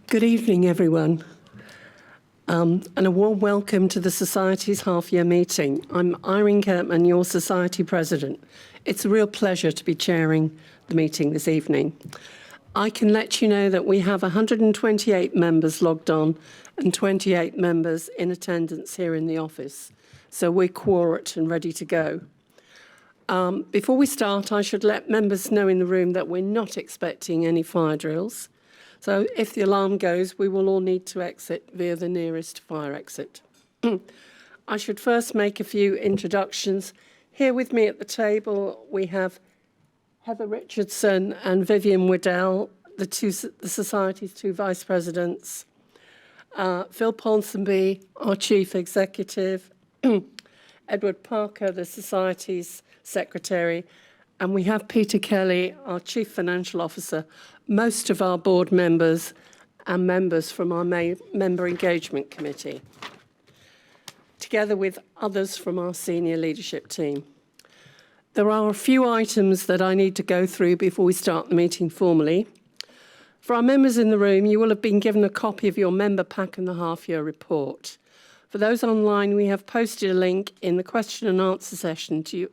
Good evening, everyone, and a warm welcome to the Society's half-year meeting. I'm Irene Kirkman, your Society President. It's a real pleasure to be chairing the meeting this evening. I can let you know that we have 128 members logged on and 28 members in attendance here in the office, so we're quorate and ready to go. Before we start, I should let members know in the room that we're not expecting any fire drills. So if the alarm goes, we will all need to exit via the nearest fire exit. I should first make a few introductions. Here with me at the table, we have Heather Richardson and Vivian Waddell, the Society's two vice presidents. Phil Ponsonby, our chief executive. Edward Parker, the Society's secretary. And we have Peter Kelly, our chief financial officer, most of our board members and members from our member engagement committee, together with others from our senior leadership team. There are a few items that I need to go through before we start the meeting formally. For our members in the room, you will have been given a copy of your member pack and the half-year report. For those online, we have posted a link in the question and answer section to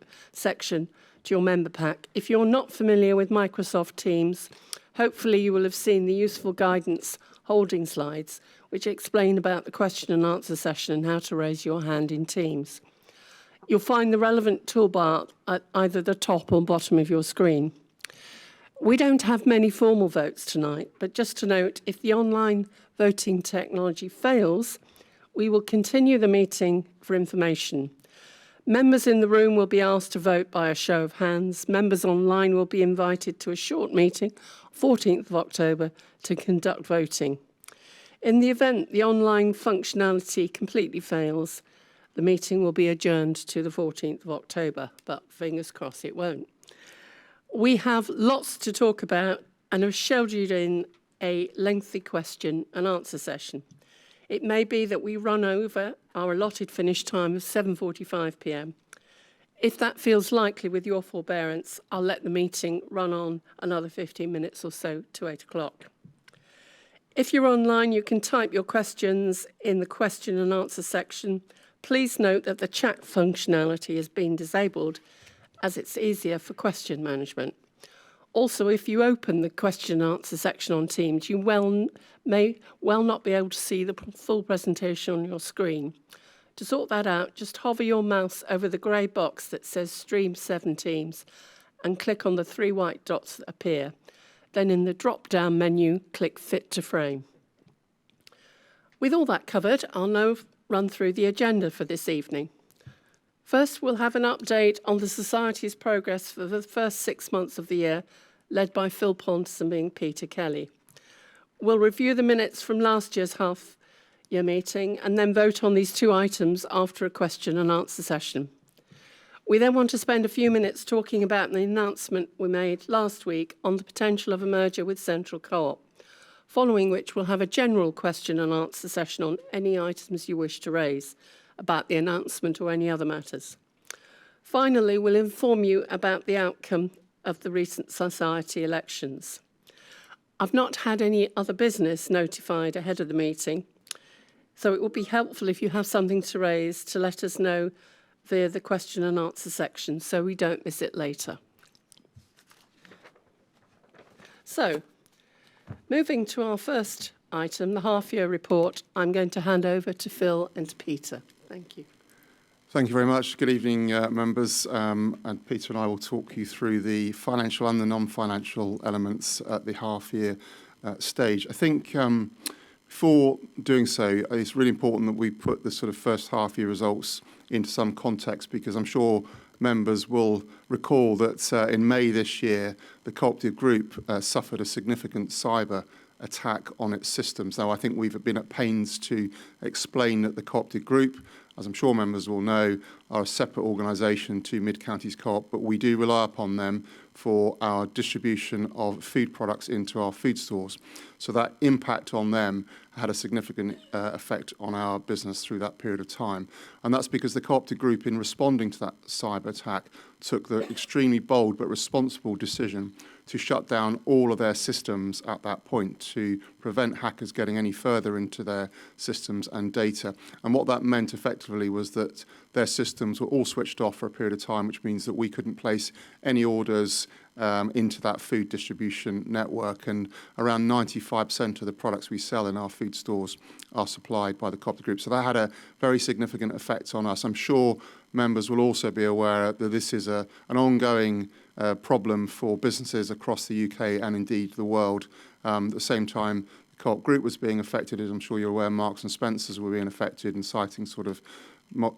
your member pack. If you're not familiar with Microsoft Teams, hopefully you will have seen the useful guidance holding slides, which explain about the question and answer session and how to raise your hand in Teams. You'll find the relevant toolbar at either the top or bottom of your screen. We don't have many formal votes tonight, but just to note, if the online voting technology fails, we will continue the meeting for information. Members in the room will be asked to vote by a show of hands. Members online will be invited to a short meeting, 14th of October, to conduct voting. In the event the online functionality completely fails, the meeting will be adjourned to the 14th of October, but fingers crossed it won't. We have lots to talk about and have scheduled in a lengthy question and answer session. It may be that we run over our allotted finish time of 7:45 p.m. If that feels likely with your forbearance, I'll let the meeting run on another 15 minutes or so to 8 o'clock. If you're online, you can type your questions in the question and answer section. Please note that the chat functionality has been disabled as it's easier for question management. Also, if you open the question and answer section on Teams, you may well not be able to see the full presentation on your screen. To sort that out, just hover your mouse over the grey box that says Stream 7 Teams and click on the three white dots that appear. Then in the drop-down menu, click Fit to Frame. With all that covered, I'll now run through the agenda for this evening. First, we'll have an update on the Society's progress for the first 6 months of the year, led by Phil Ponsonby and Peter Kelly. We'll review the minutes from last year's half-year meeting and then vote on these two items after a question and answer session. We then want to spend a few minutes talking about the announcement we made last week on the potential of a merger with Central Co-op, following which we'll have a general question and answer session on any items you wish to raise about the announcement or any other matters. Finally, we'll inform you about the outcome of the recent Society elections. I've not had any other business notified ahead of the meeting, so it would be helpful if you have something to raise to let us know via the question and answer section so we don't miss it later. So, moving to our first item, the half-year report, I'm going to hand over to Phil and to Peter. Thank you. Thank you very much. Good evening, members. And Peter and I will talk you through the financial and the non-financial elements at the half-year stage. I think before doing so, it's really important that we put the sort of first half-year results into some context, because I'm sure members will recall that in May this year, the Co-operative Group suffered a significant cyber attack on its systems. Now, I think we've been at pains to explain that the Co-operative Group, as I'm sure members will know, are a separate organisation to Mid-Counties Co-op, but we do rely upon them for our distribution of food products into our food stores. So that impact on them had a significant effect on our business through that period of time. And that's because the Co-operative Group, in responding to that cyber attack, took the extremely bold but responsible decision to shut down all of their systems at that point to prevent hackers getting any further into their systems and data. And what that meant effectively was that their systems were all switched off for a period of time, which means that we couldn't place any orders into that food distribution network, and around 95% of the products we sell in our food stores are supplied by the Co-operative Group. So that had a very significant effect on us. I'm sure members will also be aware that this is an ongoing problem for businesses across the UK and indeed the world. At the same time, the Co-op Group was being affected, as I'm sure you're aware, Marks and Spencers were being affected and citing sort of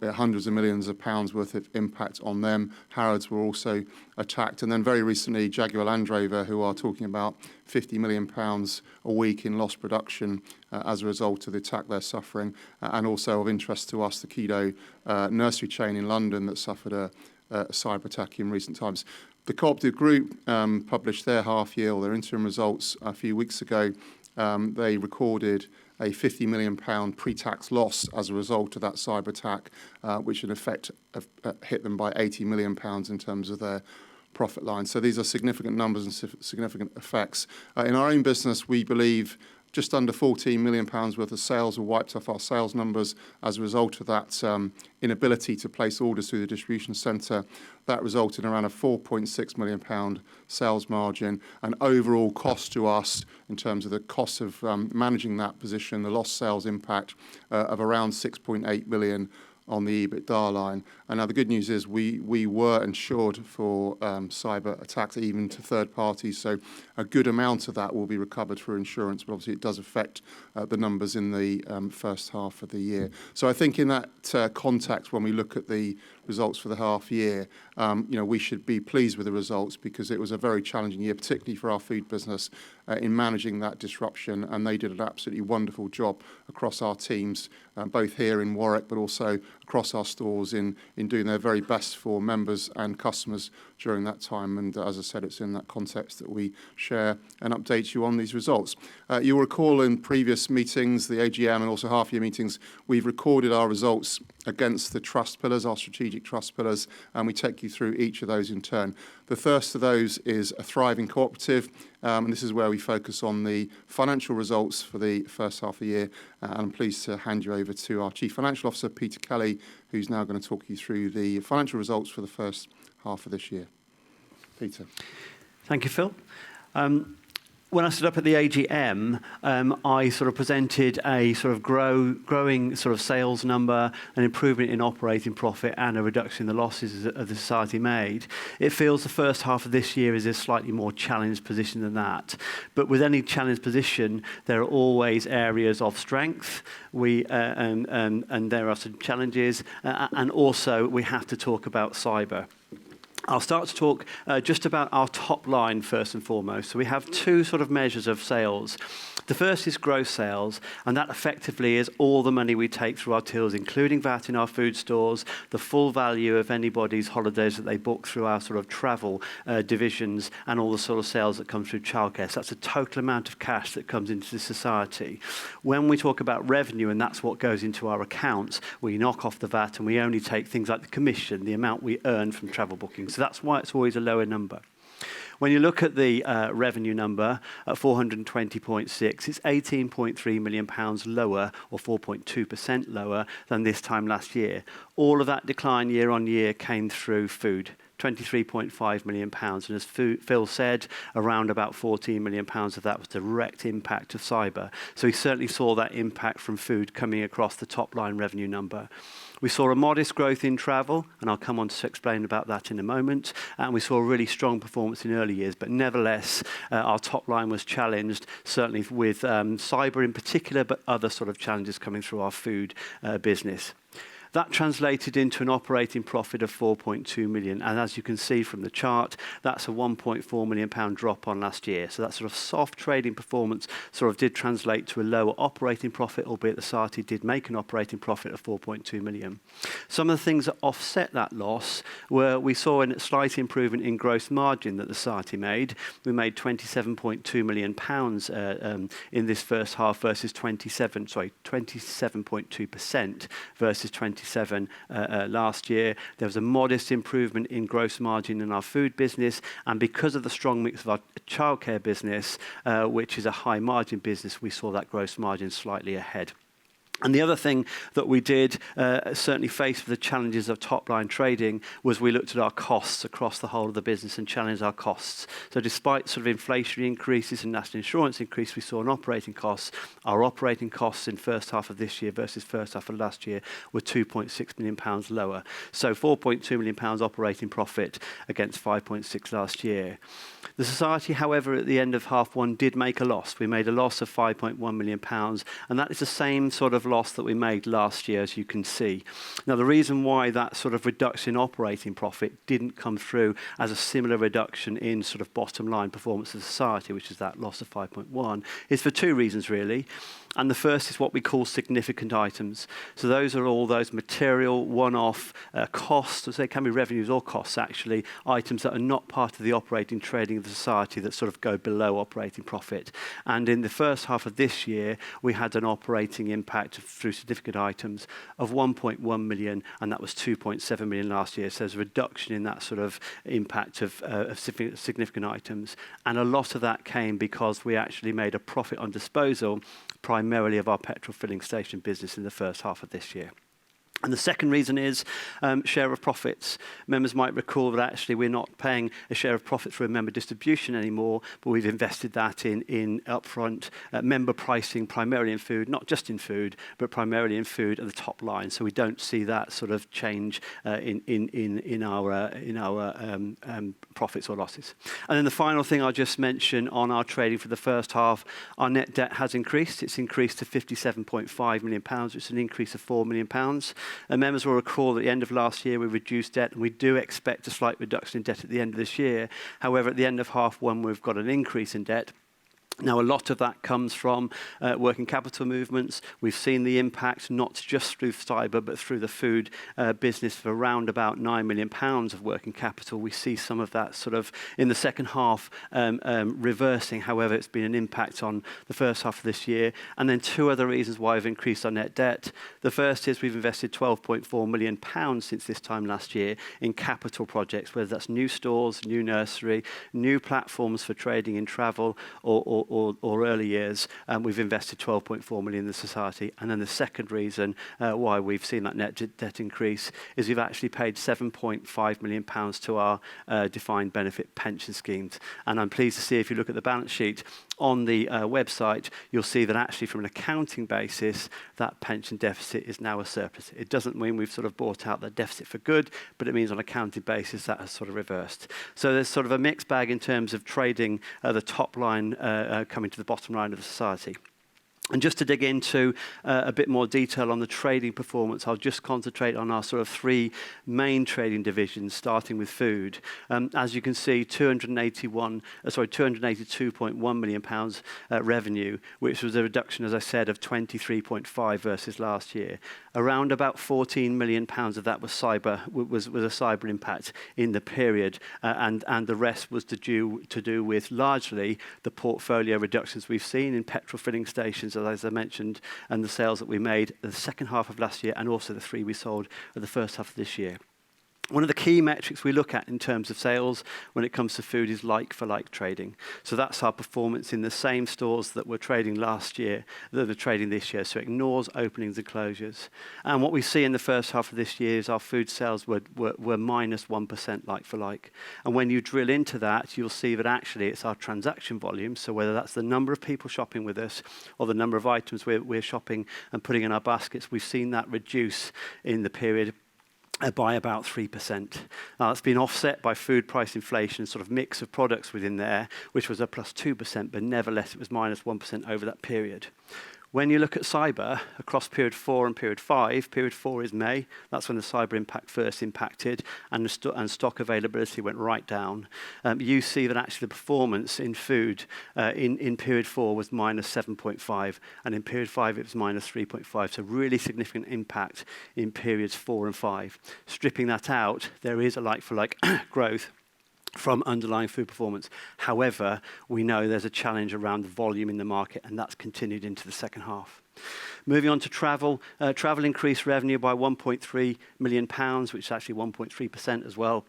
hundreds of millions of pounds worth of impact on them. Harrods were also attacked. And then very recently, Jaguar Land Rover, who are talking about £50 million a week in lost production as a result of the attack they're suffering. And also of interest to us, the Kido nursery chain in London that suffered a cyber attack in recent times. The Co-operative Group published their half-year or their interim results a few weeks ago. They recorded a £50 million pre-tax loss as a result of that cyber attack, which in effect hit them by £80 million in terms of their profit line. So these are significant numbers and significant effects. In our own business, we believe just under £14 million worth of sales were wiped off our sales numbers as a result of that inability to place orders through the distribution centre. That resulted in around a £4.6 million sales margin, and overall cost to us in terms of the cost of managing that position, the lost sales impact of around 6.8 million on the EBITDA line. And now the good news is we were insured for cyber attacks even to third parties, so a good amount of that will be recovered through insurance, but obviously it does affect the numbers in the first half of the year. So I think in that context, when we look at the results for the half year, we should be pleased with the results because it was a very challenging year, particularly for our food business in managing that disruption, and they did an absolutely wonderful job across our teams, both here in Warwick but also across our stores in doing their very best for members and customers during that time. And as I said, it's in that context that we share and update you on these results. You'll recall in previous meetings, the AGM and also half-year meetings, we've recorded our results against the trust pillars, our strategic trust pillars, and we take you through each of those in turn. The first of those is a thriving cooperative, and this is where we focus on the financial results for the first half of the year. And I'm pleased to hand you over to our Chief Financial Officer, Peter Kelly, who's now going to talk you through the financial results for the first half of this year. Peter. Thank you, Phil. When I stood up at the AGM, I sort of presented a sort of growing sort of sales number, an improvement in operating profit, and a reduction in the losses that the society made. It feels the first half of this year is a slightly more challenged position than that. But with any challenged position, there are always areas of strength. And there are some challenges, and also we have to talk about cyber. I'll start to talk just about our top line first and foremost. So we have two sort of measures of sales. The first is gross sales, and that effectively is all the money we take through our tills, including VAT in our food stores, the full value of anybody's holidays that they book through our sort of travel divisions, and all the sort of sales that come through childcare. So that's a total amount of cash that comes into the society. When we talk about revenue, and that's what goes into our accounts, we knock off the VAT and we only take things like the commission, the amount we earn from travel bookings. So that's why it's always a lower number. When you look at the revenue number at 420.6, it's £18.3 million lower, or 4.2% lower than this time last year. All of that decline year on year came through food. £23.5 million. And as Phil said, around about £14 million of that was direct impact of cyber. So we certainly saw that impact from food coming across the top line revenue number. We saw a modest growth in travel, and I'll come on to explain about that in a moment. And we saw a really strong performance in early years, but nevertheless, our top line was challenged, certainly with cyber in particular, but other sort of challenges coming through our food business. That translated into an operating profit of 4.2 million. And as you can see from the chart, that's a 1.4 million pound drop on last year. So that sort of soft trading performance sort of did translate to a lower operating profit, albeit the society did make an operating profit of 4.2 million. Some of the things that offset that loss were we saw a slight improvement in gross margin that the society made. We made 27.2 million pounds in this first half versus 27.2% versus 27 last year. There was a modest improvement in gross margin in our food business, and because of the strong mix of our childcare business, which is a high margin business, we saw that gross margin slightly ahead. And the other thing that we did, certainly faced with the challenges of top-line trading, was we looked at our costs across the whole of the business and challenged our costs. So despite sort of inflationary increases and national insurance increase we saw in operating costs, our operating costs in first half of this year versus first half of last year were £2.6 million lower. So £4.2 million operating profit against 5.6 last year. The society, however, at the end of half one did make a loss. We made a loss of £5.1 million, and that is the same sort of loss that we made last year, as you can see. Now, the reason why that sort of reduction in operating profit didn't come through as a similar reduction in sort of bottom line performance of the society, which is that loss of 5.1, is for two reasons, really. And the first is what we call significant items. So those are all those material, one-off costs, so they can be revenues or costs actually, items that are not part of the operating trading of the society that sort of go below operating profit. And in the first half of this year, we had an operating impact through significant items of 1.1 million, and that was 2.7 million last year. So there's a reduction in that sort of impact of significant items. And a lot of that came because we actually made a profit on disposal primarily of our petrol filling station business in the first half of this year. And the second reason is share of profits. Members might recall that actually we're not paying a share of profit through a member distribution anymore, but we've invested that in upfront member pricing, primarily in food, not just in food, but primarily in food at the top line. So we don't see that sort of change in our profits or losses. And then the final thing I'll just mention on our trading for the first half, our net debt has increased. It's increased to £57.5 million, which is an increase of £4 million. And members will recall that at the end of last year we reduced debt, and we do expect a slight reduction in debt at the end of this year. However, at the end of half one we've got an increase in debt. Now, a lot of that comes from working capital movements. We've seen the impact not just through cyber, but through the food business for around about £9 million of working capital. We see some of that sort of in the second half reversing. However, it's been an impact on the first half of this year. And then two other reasons why we've increased our net debt. The first is we've invested £12.4 million since this time last year in capital projects, whether that's new stores, new nursery, new platforms for trading in travel or early years. We've invested £12.4 million in the society. And then the second reason why we've seen that net debt increase is we've actually paid £7.5 million to our defined benefit pension schemes. And I'm pleased to see, if you look at the balance sheet on the website, you'll see that actually from an accounting basis, that pension deficit is now a surplus. It doesn't mean we've sort of bought out the deficit for good, but it means on an accounting basis that has sort of reversed. So there's sort of a mixed bag in terms of trading the top line coming to the bottom line of the society. And just to dig into a bit more detail on the trading performance, I'll just concentrate on our sort of three main trading divisions, starting with food. As you can see, £282.1 million revenue, which was a reduction, as I said, of 23.5 versus last year. Around about £14 million of that was a cyber impact in the period, and the rest was to do with largely the portfolio reductions we've seen in petrol filling stations, as I mentioned, and the sales that we made the second half of last year, and also the three we sold at the first half of this year. One of the key metrics we look at in terms of sales when it comes to food is like-for-like trading. So that's our performance in the same stores that were trading last year, that are trading this year. So it ignores openings and closures. And what we see in the first half of this year is our food sales were minus 1% like-for-like. And when you drill into that, you'll see that actually it's our transaction volume. So whether that's the number of people shopping with us or the number of items we're shopping and putting in our baskets, we've seen that reduce in the period by about 3%. It's been offset by food price inflation, sort of mix of products within there, which was a plus 2%, but nevertheless it was minus 1% over that period. When you look at cyber across period 4 and period 5, period 4 is May. That's when the cyber impact first impacted, and stock availability went right down. You see that actually the performance in food in period 4 was minus 7.5, and in period 5 it was minus 3.5. So really significant impact in periods 4 and 5. Stripping that out, there is a like-for-like growth from underlying food performance. However, we know there's a challenge around the volume in the market, and that's continued into the second half. Moving on to travel. Travel increased revenue by £1.3 million, which is actually 1.3% as well.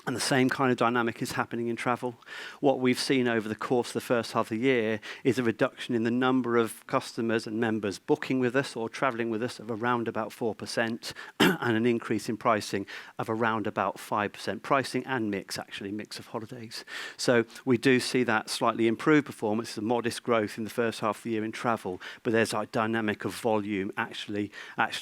And the same kind of dynamic is happening in travel. What we've seen over the course of the first half of the year is a reduction in the number of customers and members booking with us or travelling with us of around about 4%, and an increase in pricing of around about 5%. Pricing and mix, actually, mix of holidays. So we do see that slightly improved performance, a modest growth in the first half of the year in travel, but there's a dynamic of volume actually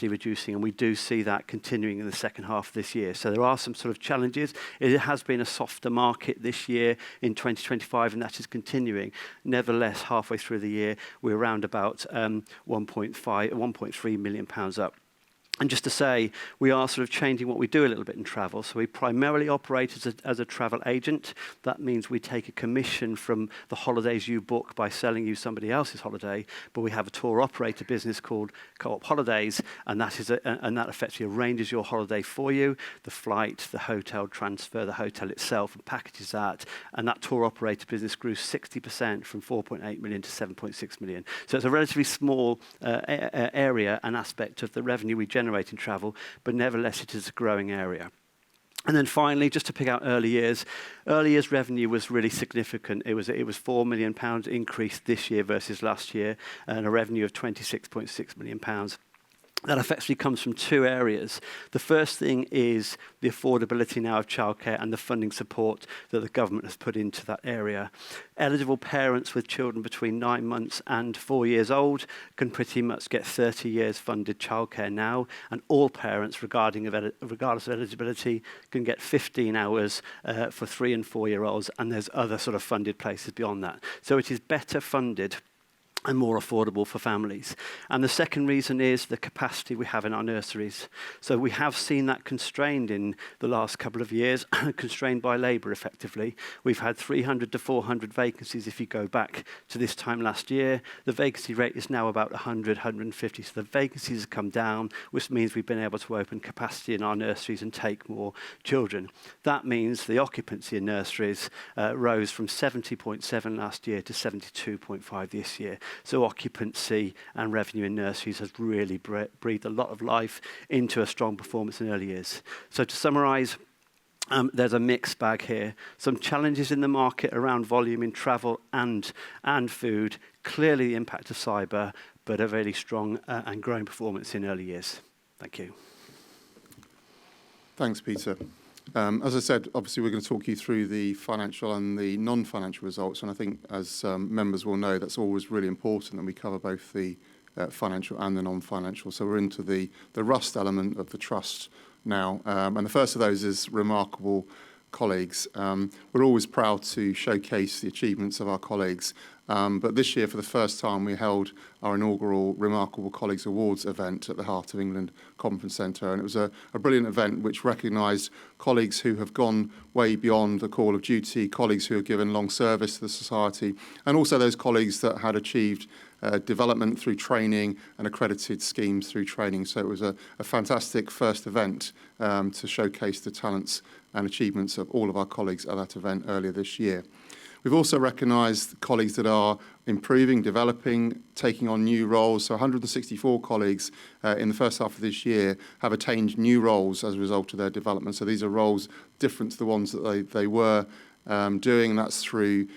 reducing, and we do see that continuing in the second half of this year. So there are some sort of challenges. It has been a softer market this year in 2025, and that is continuing. Nevertheless, halfway through the year, we're around about £1.3 million up. And just to say, we are sort of changing what we do a little bit in travel. So we primarily operate as a travel agent. That means we take a commission from the holidays you book by selling you somebody else's holiday. But we have a tour operator business called Co-op Holidays, and that effectively arranges your holiday for you, the flight, the hotel transfer, the hotel itself, and packages that. And that tour operator business grew 60% from 4.8 million to 7.6 million. So it's a relatively small area and aspect of the revenue we generate in travel, but nevertheless it is a growing area. And then finally, just to pick out early years revenue was really significant. It was £4 million increase this year versus last year, and a revenue of £26.6 million. That effectively comes from two areas. The first thing is the affordability now of childcare and the funding support that the government has put into that area. Eligible parents with children between 9 months and 4 years old can pretty much get 30 years funded childcare now, and all parents, regardless of eligibility, can get 15 hours for 3 and 4 year olds, and there's other sort of funded places beyond that. So it is better funded and more affordable for families. And the second reason is the capacity we have in our nurseries. So we have seen that constrained in the last couple of years, constrained by labour effectively. We've had 300 to 400 vacancies if you go back to this time last year. The vacancy rate is now about 100, 150. So the vacancies have come down, which means we've been able to open capacity in our nurseries and take more children. That means the occupancy in nurseries rose from 70.7 last year to 72.5 this year. So occupancy and revenue in nurseries has really breathed a lot of life into a strong performance in early years. So to summarise, there's a mixed bag here. Some challenges in the market around volume in travel and food. Clearly the impact of cyber, but a very strong and growing performance in early years. Thank you. Thanks, Peter. As I said, obviously we're going to talk you through the financial and the non-financial results, and I think as members will know, that's always really important that we cover both the financial and the non-financial. So we're into the rust element of the trust now, and the first of those is remarkable colleagues. We're always proud to showcase the achievements of our colleagues, but this year for the first time we held our inaugural Remarkable Colleagues Awards event at the Heart of England Conference Centre, and it was a brilliant event which recognised colleagues who have gone way beyond the call of duty, colleagues who have given long service to the society, and also those colleagues that had achieved development through training and accredited schemes through training. So it was a fantastic first event to showcase the talents and achievements of all of our colleagues at that event earlier this year. We've also recognised colleagues that are improving, developing, taking on new roles. So 164 colleagues in the first half of this year have attained new roles as a result of their development. So these are roles different to the ones that they were doing, and that's through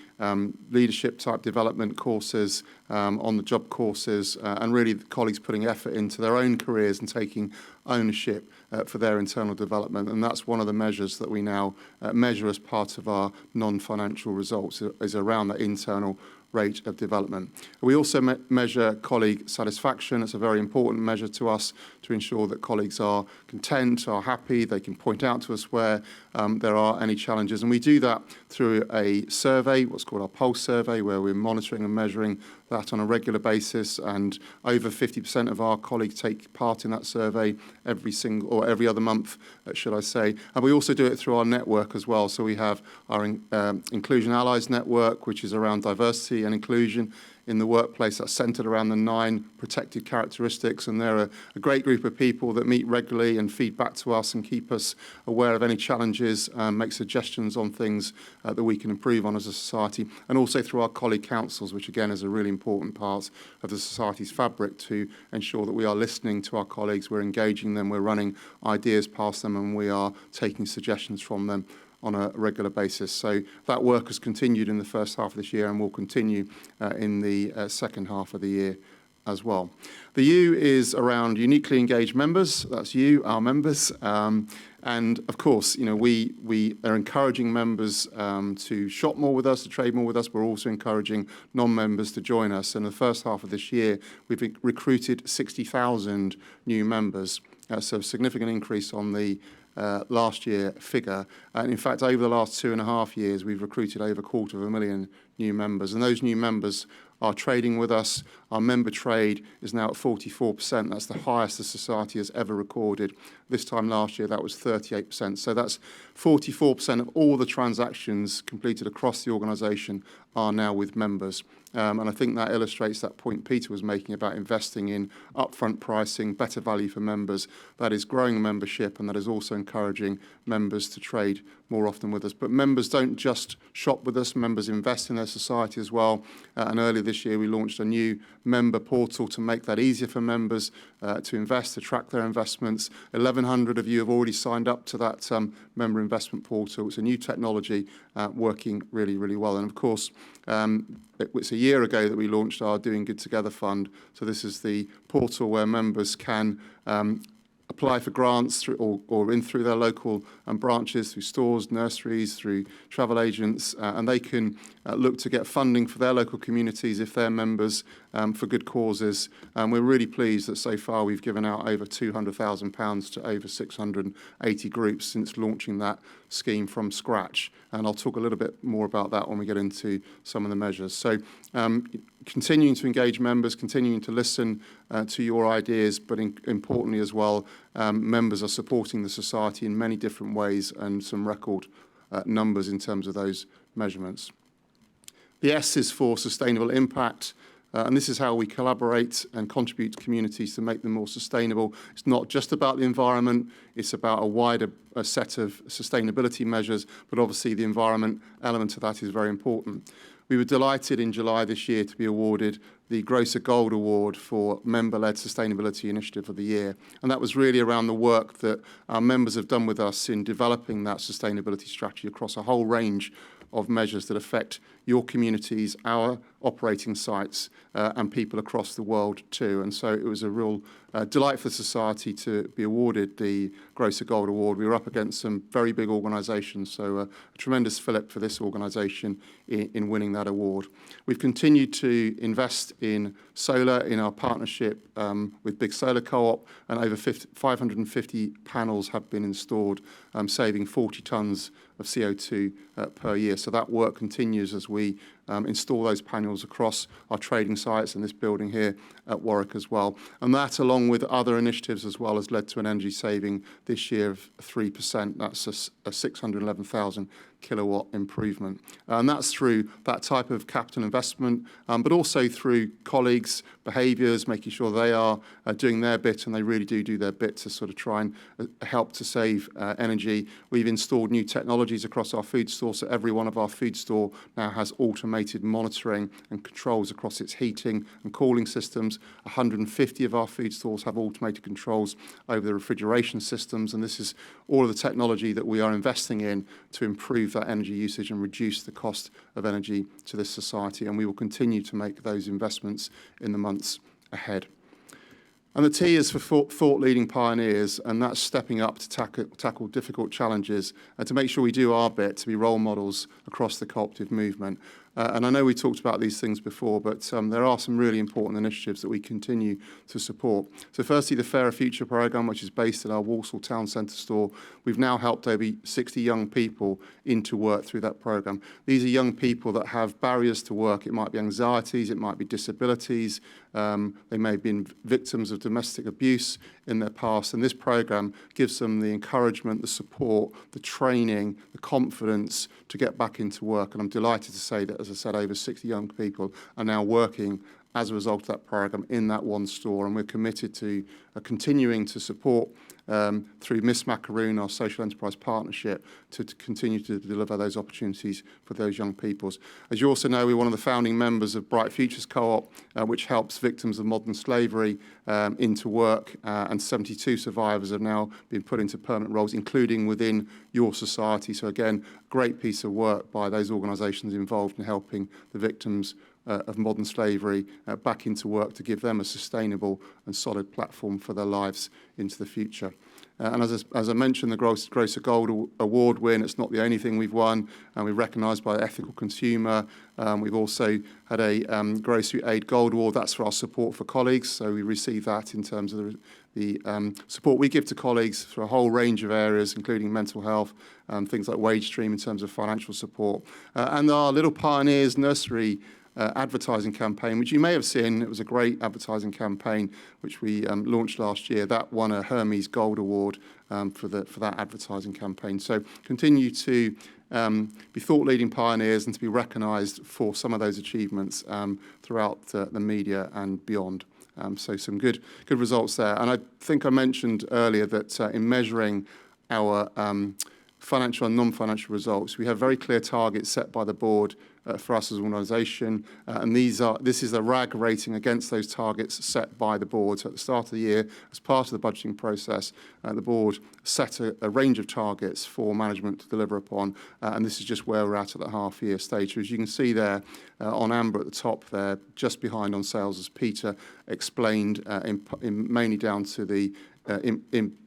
leadership type development courses, on-the-job courses, and really the colleagues putting effort into their own careers and taking ownership for their internal development. And that's one of the measures that we now measure as part of our non-financial results, is around that internal rate of development. We also measure colleague satisfaction. It's a very important measure to us to ensure that colleagues are content, are happy. They can point out to us where there are any challenges. And we do that through a survey, what's called our Pulse survey, where we're monitoring and measuring that on a regular basis, and over 50% of our colleagues take part in that survey every other month, should I say. And we also do it through our network as well. So we have our Inclusion Allies network, which is around diversity and inclusion in the workplace. That's centred around the 9 protected characteristics, and they're a great group of people that meet regularly and feed back to us and keep us aware of any challenges, make suggestions on things that we can improve on as a society, and also through our colleague councils, which again is a really important part of the society's fabric to ensure that we are listening to our colleagues, we're engaging them, we're running ideas past them, and we are taking suggestions from them on a regular basis. So that work has continued in the first half of this year and will continue in the second half of the year as well. The U is around uniquely engaged members. That's you, our members. And of course, we are encouraging members to shop more with us, to trade more with us. We're also encouraging non-members to join us. In the first half of this year, we've recruited 60,000 new members. So a significant increase on the last year figure. And in fact, over the last 2.5 years, we've recruited over 250,000 new members. And those new members are trading with us. Our member trade is now at 44%. That's the highest the society has ever recorded. This time last year, that was 38%. So that's 44% of all the transactions completed across the organisation are now with members. And I think that illustrates that point Peter was making about investing in upfront pricing, better value for members. That is growing membership, and that is also encouraging members to trade more often with us. But members don't just shop with us, members invest in their society as well. And earlier this year, we launched a new member portal to make that easier for members to invest, to track their investments. 1,100 of you have already signed up to that member investment portal. It's a new technology working really, really well. And of course, it's a year ago that we launched our Doing Good Together Fund. So this is the portal where members can apply for grants through through their local branches, through stores, nurseries, through travel agents, and they can look to get funding for their local communities if they're members for good causes. And we're really pleased that so far we've given out over £200,000 to over 680 groups since launching that scheme from scratch. And I'll talk a little bit more about that when we get into some of the measures. So continuing to engage members, continuing to listen to your ideas, but importantly as well, members are supporting the society in many different ways and some record numbers in terms of those measurements. The S is for sustainable impact. And this is how we collaborate and contribute to communities to make them more sustainable. It's not just about the environment, it's about a wider set of sustainability measures, but obviously the environment element of that is very important. We were delighted in July this year to be awarded the Grocer Gold Award for Member-Led Sustainability Initiative of the Year. And that was really around the work that our members have done with us in developing that sustainability strategy across a whole range of measures that affect your communities, our operating sites, and people across the world too. And so it was a real delight for society to be awarded the Grocer Gold Award. We were up against some very big organisations, so a tremendous fillip for this organisation in winning that award. We've continued to invest in solar in our partnership with Big Solar Co-op, and over 550 panels have been installed, saving 40 tonnes of CO2 per year. So that work continues as we install those panels across our trading sites and this building here at Warwick as well. And that, along with other initiatives as well, has led to an energy saving this year of 3%. That's a 611,000 kilowatt improvement. And that's through that type of capital investment, but also through colleagues' behaviours, making sure they are doing their bit, and they really do their bit to sort of try and help to save energy. We've installed new technologies across our food store, so every one of our food store now has automated monitoring and controls across its heating and cooling systems. 150 of our food stores have automated controls over the refrigeration systems, and this is all of the technology that we are investing in to improve that energy usage and reduce the cost of energy to this society, and we will continue to make those investments in the months ahead. And the T is for thought-leading pioneers, and that's stepping up to tackle difficult challenges and to make sure we do our bit to be role models across the cooperative movement. And I know we talked about these things before, but there are some really important initiatives that we continue to support. So firstly, the Fairer Future programme, which is based at our Walsall Town Centre store. We've now helped over 60 young people into work through that programme. These are young people that have barriers to work. It might be anxieties, it might be disabilities, they may have been victims of domestic abuse in their past, and this programme gives them the encouragement, the support, the training, the confidence to get back into work. And I'm delighted to say that, as I said, over 60 young people are now working as a result of that programme in that one store, and we're committed to continuing to support through Miss Macaroon, our social enterprise partnership, to continue to deliver those opportunities for those young peoples. As you also know, we're one of the founding members of Bright Futures Co-op, which helps victims of modern slavery into work, and 72 survivors have now been put into permanent roles, including within your society. So again, great piece of work by those organisations involved in helping the victims of modern slavery back into work to give them a sustainable and solid platform for their lives into the future. And as I mentioned, the Grocer Gold Award win, it's not the only thing we've won, and we're recognised by Ethical Consumer. We've also had a Grocery Aid Gold Award. That's for our support for colleagues. So we received that in terms of the support we give to colleagues for a whole range of areas, including mental health, things like wage stream in terms of financial support. And our Little Pioneers Nursery advertising campaign, which you may have seen. It was a great advertising campaign which we launched last year. That won a Hermes Gold Award for that advertising campaign. So continue to be thought-leading pioneers and to be recognised for some of those achievements throughout the media and beyond. So some good results there. And I think I mentioned earlier that in measuring our financial and non-financial results, we have very clear targets set by the board for us as an organisation, and this is a RAG rating against those targets set by the board. So at the start of the year, as part of the budgeting process, the board set a range of targets for management to deliver upon, and this is just where we're at the half-year stage. So as you can see there, on amber at the top there, just behind on sales, as Peter explained, mainly down to the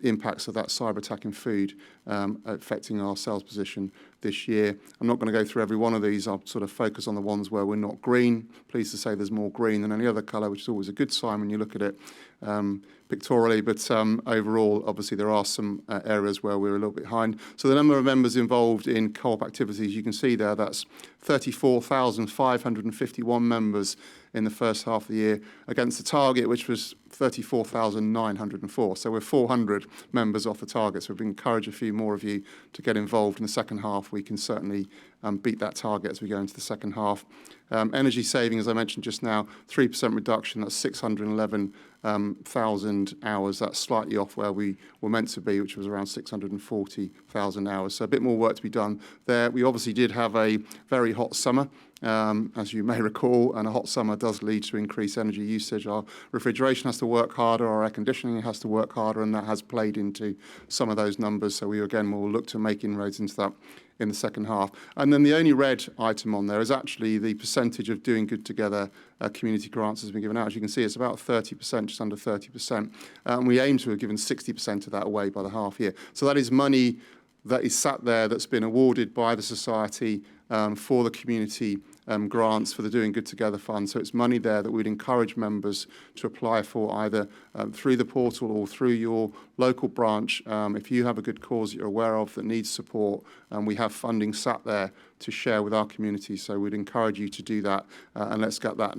impacts of that cyber attack in food affecting our sales position this year. I'm not going to go through every one of these. I'll sort of focus on the ones where we're not green. Pleased to say there's more green than any other colour, which is always a good sign when you look at it pictorially. But overall, obviously, there are some areas where we're a little bit behind. So the number of members involved in co-op activities, you can see there, that's 34,551 members in the first half of the year against the target, which was 34,904. So we're 400 members off the target. So we've encouraged a few more of you to get involved in the second half. We can certainly beat that target as we go into the second half. Energy saving, as I mentioned just now, 3% reduction. That's 611,000 hours. That's slightly off where we were meant to be, which was around 640,000 hours. So a bit more work to be done there. We obviously did have a very hot summer, as you may recall, and a hot summer does lead to increased energy usage. Our refrigeration has to work harder, our air conditioning has to work harder, and that has played into some of those numbers. So we again will look to make inroads into that in the second half. And then the only red item on there is actually the percentage of Doing Good Together community grants has been given out. As you can see, it's about 30%, just under 30%. And we aim to have given 60% of that away by the half year. So that is money that is sat there that's been awarded by the society for the community grants for the Doing Good Together Fund. So it's money there that we'd encourage members to apply for either through the portal or through your local branch. If you have a good cause that you're aware of that needs support, we have funding sat there to share with our community. So we'd encourage you to do that, and let's get that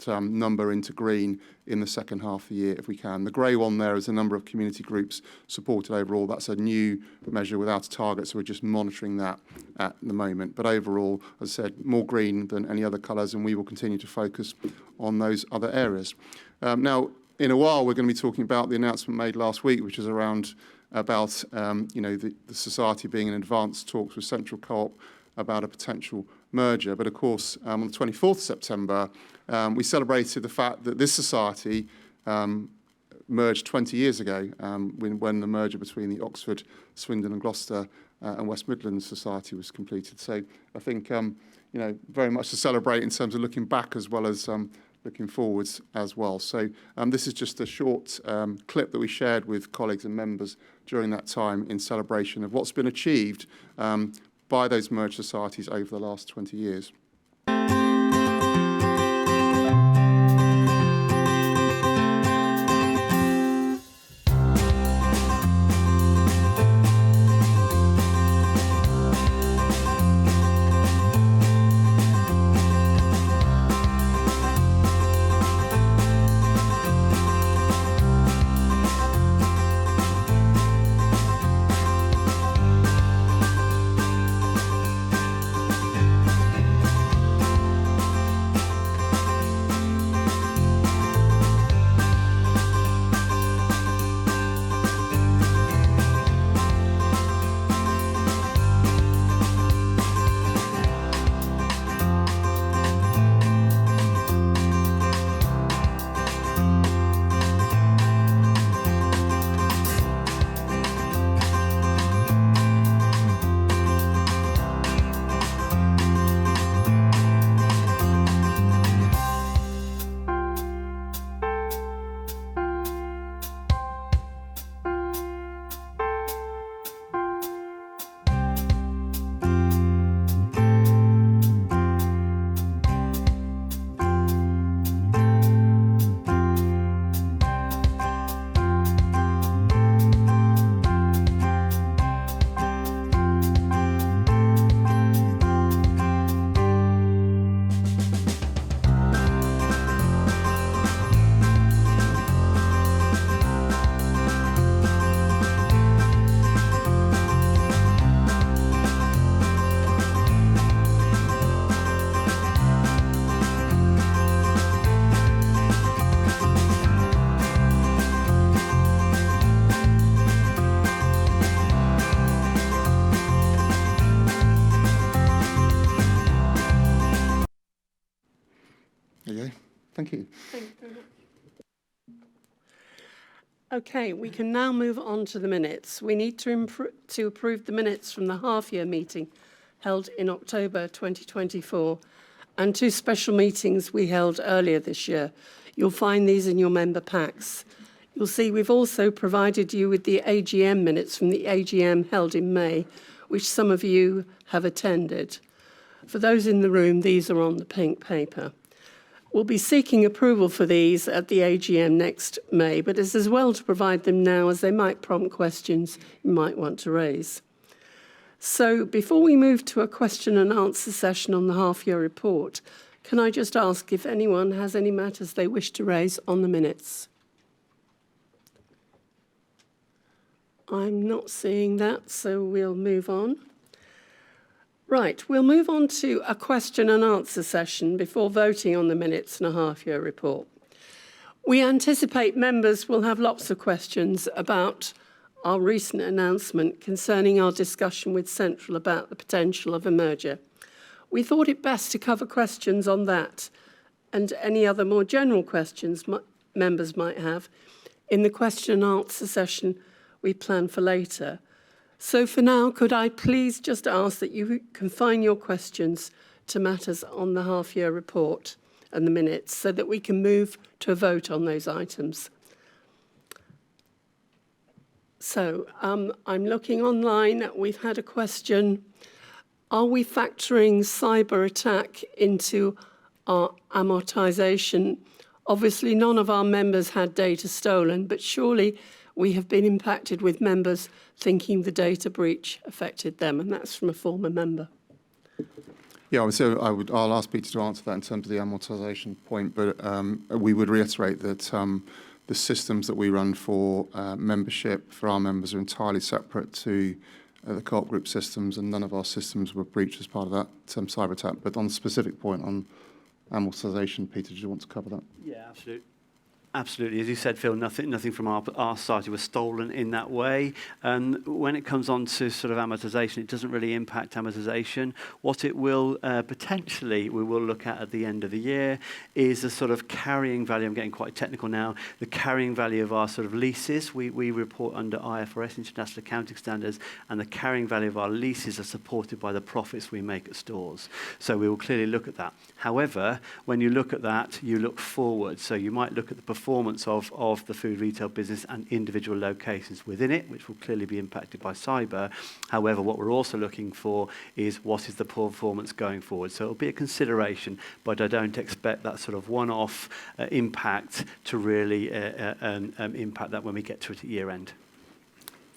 number into green in the second half of the year if we can. The grey one there is the number of community groups supported overall. That's a new measure without a target, so we're just monitoring that at the moment. But overall, as I said, more green than any other colours, and we will continue to focus on those other areas. Now, in a while, we're going to be talking about the announcement made last week, which is around about the society being in advanced talks with Central Co-op about a potential merger. But of course, on the 24th of September, we celebrated the fact that this society merged 20 years ago when the merger between the Oxford, Swindon and Gloucester and West Midlands Society was completed. So I think, very much to celebrate in terms of looking back as well as looking forwards as well. So this is just a short clip that we shared with colleagues and members during that time in celebration of what's been achieved by those merged societies over the last 20 years. you go. Thank you. Thank you very much. Okay, we can now move on to the minutes. We need to approve the minutes from the half-year meeting held in October 2024 and 2 special meetings we held earlier this year. You'll find these in your member packs. You'll see we've also provided you with the AGM minutes from the AGM held in May, which some of you have attended. For those in the room, these are on the pink paper. We'll be seeking approval for these at the AGM next May, but it's as well to provide them now as they might prompt questions you might want to raise. So before we move to a question and answer session on the half-year report, can I just ask if anyone has any matters they wish to raise on the minutes? I'm not seeing that, so we'll move on. Right, we'll move on to a question and answer session before voting on the minutes and a half-year report. We anticipate members will have lots of questions about our recent announcement concerning our discussion with Central about the potential of a merger. We thought it best to cover questions on that and any other more general questions members might have in the question and answer session we plan for later. So for now, could I please just ask that you confine your questions to matters on the half-year report and the minutes so that we can move to a vote on those items. So I'm looking online. We've had a question. Are we factoring cyber attack into our amortisation? Obviously, none of our members had data stolen, but surely we have been impacted with members thinking the data breach affected them, and that's from a former member. Yeah, so I'll ask Peter to answer that in terms of the amortisation point, but we would reiterate that the systems that we run for membership for our members are entirely separate to the Co-op group systems, and none of our systems were breached as part of that cyber attack. But on the specific point on amortisation, Peter, do you want to cover that? Yeah, absolutely. Absolutely. As you said, Phil, nothing from our side was stolen in that way. When it comes on to sort of amortisation, it doesn't really impact amortisation. What it will potentially, we will look at the end of the year, is a sort of carrying value. I'm getting quite technical now. The carrying value of our sort of leases. We report under IFRS, International Accounting Standards, and the carrying value of our leases are supported by the profits we make at stores. So we will clearly look at that. However, when you look at that, you look forward. So you might look at the performance of the food retail business and individual locations within it, which will clearly be impacted by cyber. However, what we're also looking for is what is the performance going forward. So it'll be a consideration, but I don't expect that sort of one-off impact to really impact that when we get to it at year end.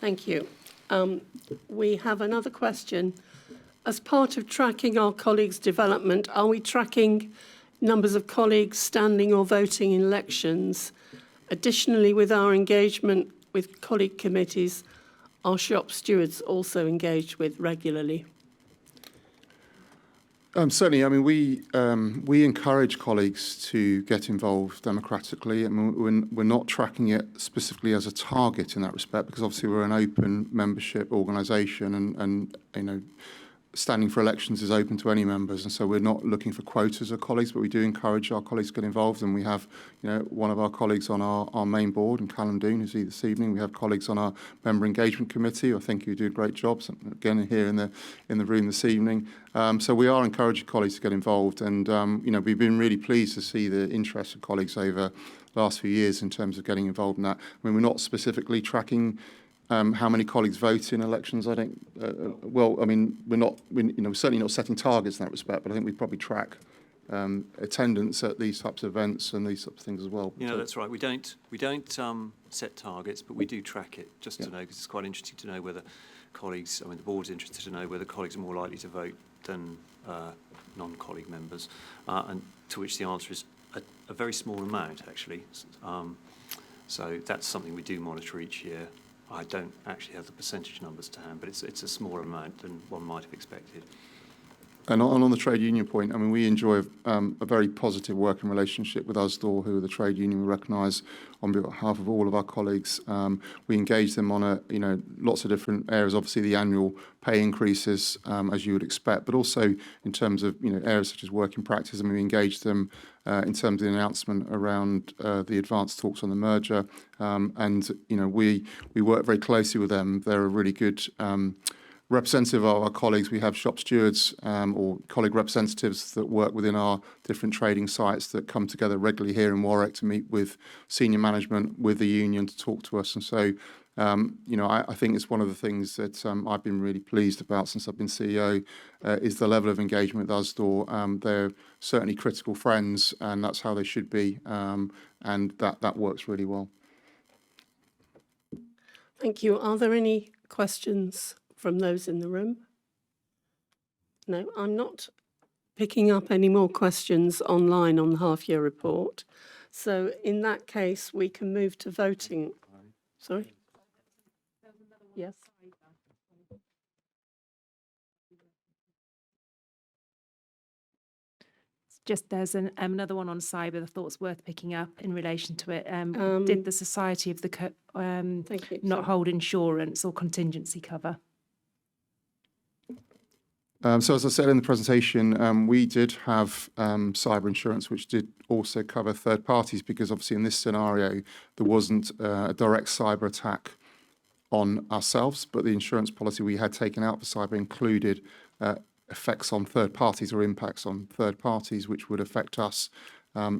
Thank you. We have another question. As part of tracking our colleagues' development, are we tracking numbers of colleagues standing or voting in elections? Additionally, with our engagement with colleague committees, are shop stewards also engaged with regularly? Certainly. I mean, we encourage colleagues to get involved democratically. I mean, we're not tracking it specifically as a target in that respect, because obviously we're an open membership organisation, and you know, standing for elections is open to any members, and so we're not looking for quotas of colleagues, but we do encourage our colleagues to get involved. And we have, you know, one of our colleagues on our main board, and Callum Doon, who's here this evening. We have colleagues on our member engagement committee, I think, who do a great job. So again, here in the room this evening. So we are encouraging colleagues to get involved, and you know, we've been really pleased to see the interest of colleagues over the last few years in terms of getting involved in that. I mean, we're not specifically tracking how many colleagues vote in elections. I think, well, I mean, we're certainly not setting targets in that respect, but I think we probably track attendance at these types of events and these types of things as well. You know, that's right. We don't set targets, but we do track it just to know, because it's quite interesting to know whether colleagues, I mean, the board's interested to know whether colleagues are more likely to vote than non-colleague members, and to which the answer is a very small amount, actually. So that's something we do monitor each year. I don't actually have the percentage numbers to hand, but it's a smaller amount than one might have expected. And on the trade union point, I mean, we enjoy a very positive working relationship with USDAW, who are the trade union we recognise on behalf of all of our colleagues. We engage them on lots of different areas. Obviously, the annual pay increases, as you would expect, but also in terms of areas such as working practice. I mean, we engage them in terms of the announcement around the advanced talks on the merger, and we work very closely with them. They're a really good representative of our colleagues. We have shop stewards or colleague representatives that work within our different trading sites that come together regularly here in Warwick to meet with senior management, with the union, to talk to us. And so, I think it's one of the things that I've been really pleased about since I've been CEO is the level of engagement with USDAW. They're certainly critical friends, and that's how they should be, and that works really well. Thank you. Are there any questions from those in the room? No, I'm not picking up any more questions online on the half-year report. So in that case, we can move to voting. Sorry? Yes. Just there's another one on cyber I thought was worth picking up in relation to it. Did the Society of the Thank you. not hold insurance or contingency cover? So as I said in the presentation, we did have cyber insurance, which did also cover third parties, because obviously in this scenario, there wasn't a direct cyber attack on ourselves, but the insurance policy we had taken out for cyber included effects on third parties or impacts on third parties, which would affect us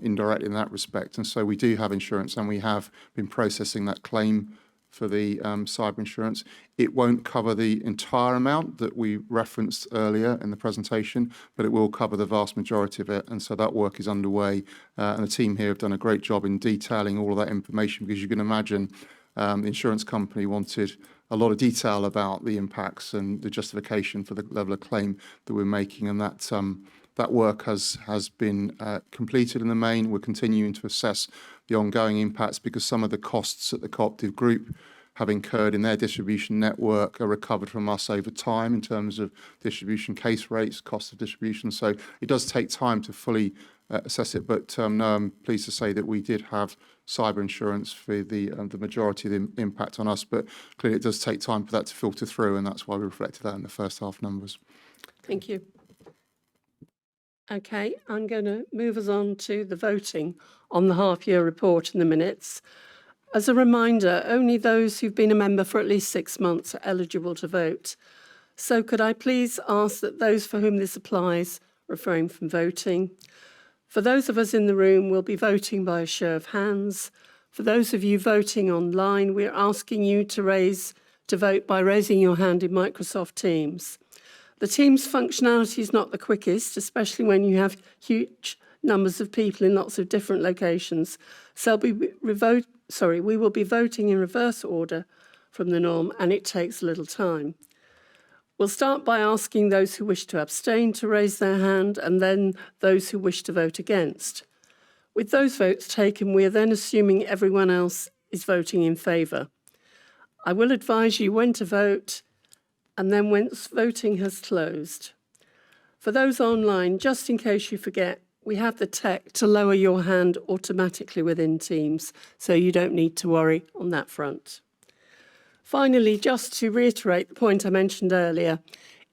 indirectly in that respect. And so we do have insurance, and we have been processing that claim for the cyber insurance. It won't cover the entire amount that we referenced earlier in the presentation, but it will cover the vast majority of it. And so that work is underway. And the team here have done a great job in detailing all of that information, because you can imagine the insurance company wanted a lot of detail about the impacts and the justification for the level of claim that we're making. And that work has been completed in the main. We're continuing to assess the ongoing impacts, because some of the costs that the Co-operative group have incurred in their distribution network are recovered from us over time in terms of distribution case rates, cost of distribution. So it does take time to fully assess it. But no, I'm pleased to say that we did have cyber insurance for the majority of the impact on us. But clearly it does take time for that to filter through, and that's why we reflected that in the first half numbers. Thank you. Okay, I'm going to move us on to the voting on the half-year report and the minutes. As a reminder, only those who've been a member for at least 6 months are eligible to vote. So could I please ask that those for whom this applies refrain from voting? For those of us in the room, we'll be voting by a show of hands. For those of you voting online, we're asking you to vote by raising your hand in Microsoft Teams. The Teams functionality is not the quickest, especially when you have huge numbers of people in lots of different locations. So we will be voting in reverse order from the norm, and it takes a little time. We'll start by asking those who wish to abstain to raise their hand, and then those who wish to vote against. With those votes taken, we are then assuming everyone else is voting in favour. I will advise you when to vote, and then once voting has closed. For those online, just in case you forget, we have the tech to lower your hand automatically within Teams, so you don't need to worry on that front. Finally, just to reiterate the point I mentioned earlier,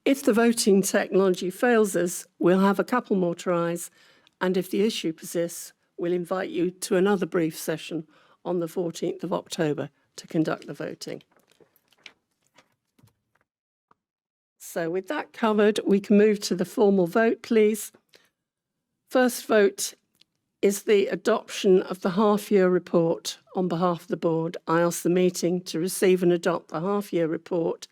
if the voting technology fails us, we'll have a couple more tries, and if the issue persists, we'll invite you to another brief session on the 14th of October to conduct the voting. So with that covered, we can move to the formal vote, please. First vote is the adoption of the half-year report on behalf of the board. I ask the meeting to receive and adopt the half-year report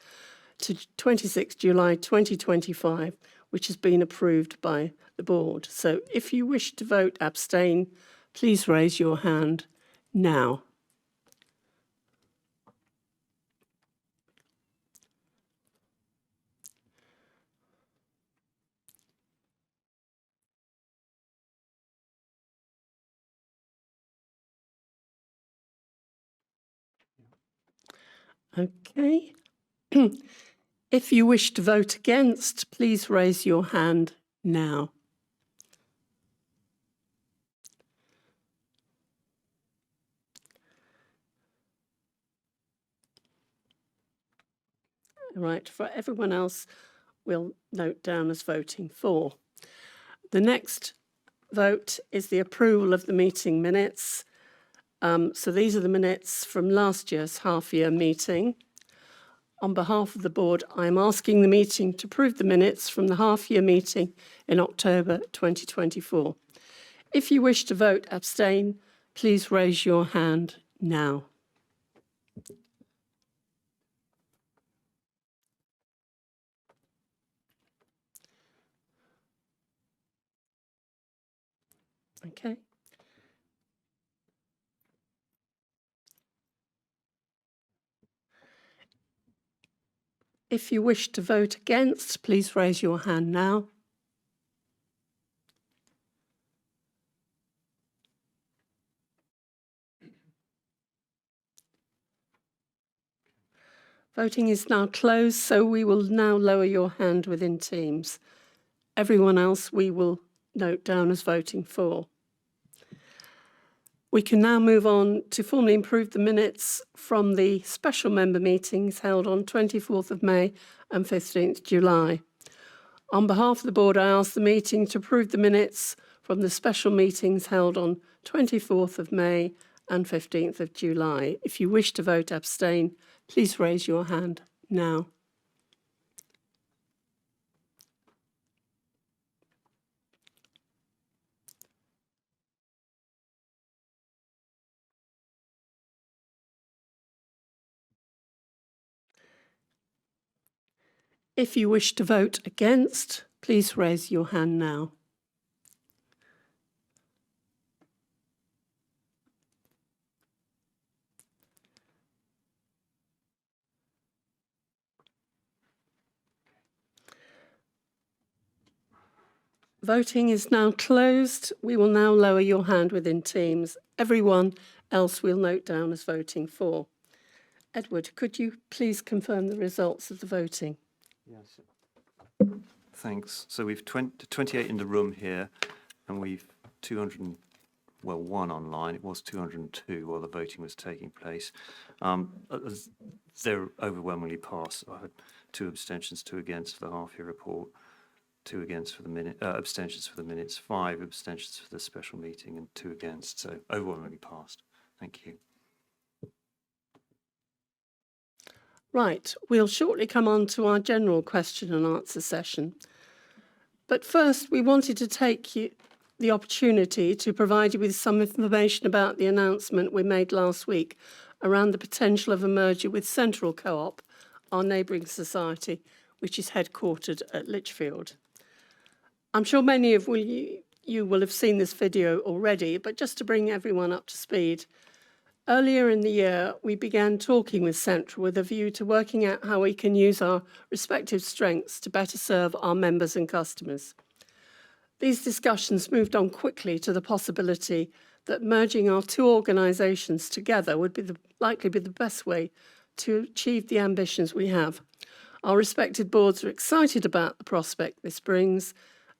to 26 July 2025, which has been approved by the board. So if you wish to vote abstain, please raise your hand now. Okay. If you wish to vote against, please raise your hand now. Right, for everyone else, we'll note down as voting for. The next vote is the approval of the meeting minutes. So these are the minutes from last year's half-year meeting. On behalf of the board, I'm asking the meeting to approve the minutes from the half-year meeting in October 2024. If you wish to vote abstain, please raise your hand now. Okay. If you wish to vote against, please raise your hand now. Voting is now closed, so we will now lower your hand within Teams. Everyone else we will note down as voting for. We can now move on to formally approve the minutes from the special member meetings held on 24th of May and 15th July. On behalf of the board, I ask the meeting to approve the minutes from the special meetings held on 24th of May and 15th of July. If you wish to vote abstain, please raise your hand now. If you wish to vote against, please raise your hand now. Voting is now closed. We will now lower your hand within Teams. Everyone else we'll note down as voting for. Edward, could you please confirm the results of the voting? Yes. Thanks. So we've 28 in the room here, and we've 1 online. It was 202 while the voting was taking place. They're overwhelmingly passed. I had 2 abstentions, 2 against for the half-year report, 2 against for the abstentions for the minutes, 5 abstentions for the special meeting, and 2 against. So overwhelmingly passed. Thank you. Right, we'll shortly come on to our general question and answer session. But first, we wanted to take the opportunity to provide you with some information about the announcement we made last week around the potential of a merger with Central Co-op, our neighbouring society, which is headquartered at Lichfield. I'm sure many of you will have seen this video already, but just to bring everyone up to speed, earlier in the year, we began talking with Central with a view to working out how we can use our respective strengths to better serve our members and customers. These discussions moved on quickly to the possibility that merging our 2 organisations together would likely be the best way to achieve the ambitions we have. Our respected boards are excited about the prospect this brings,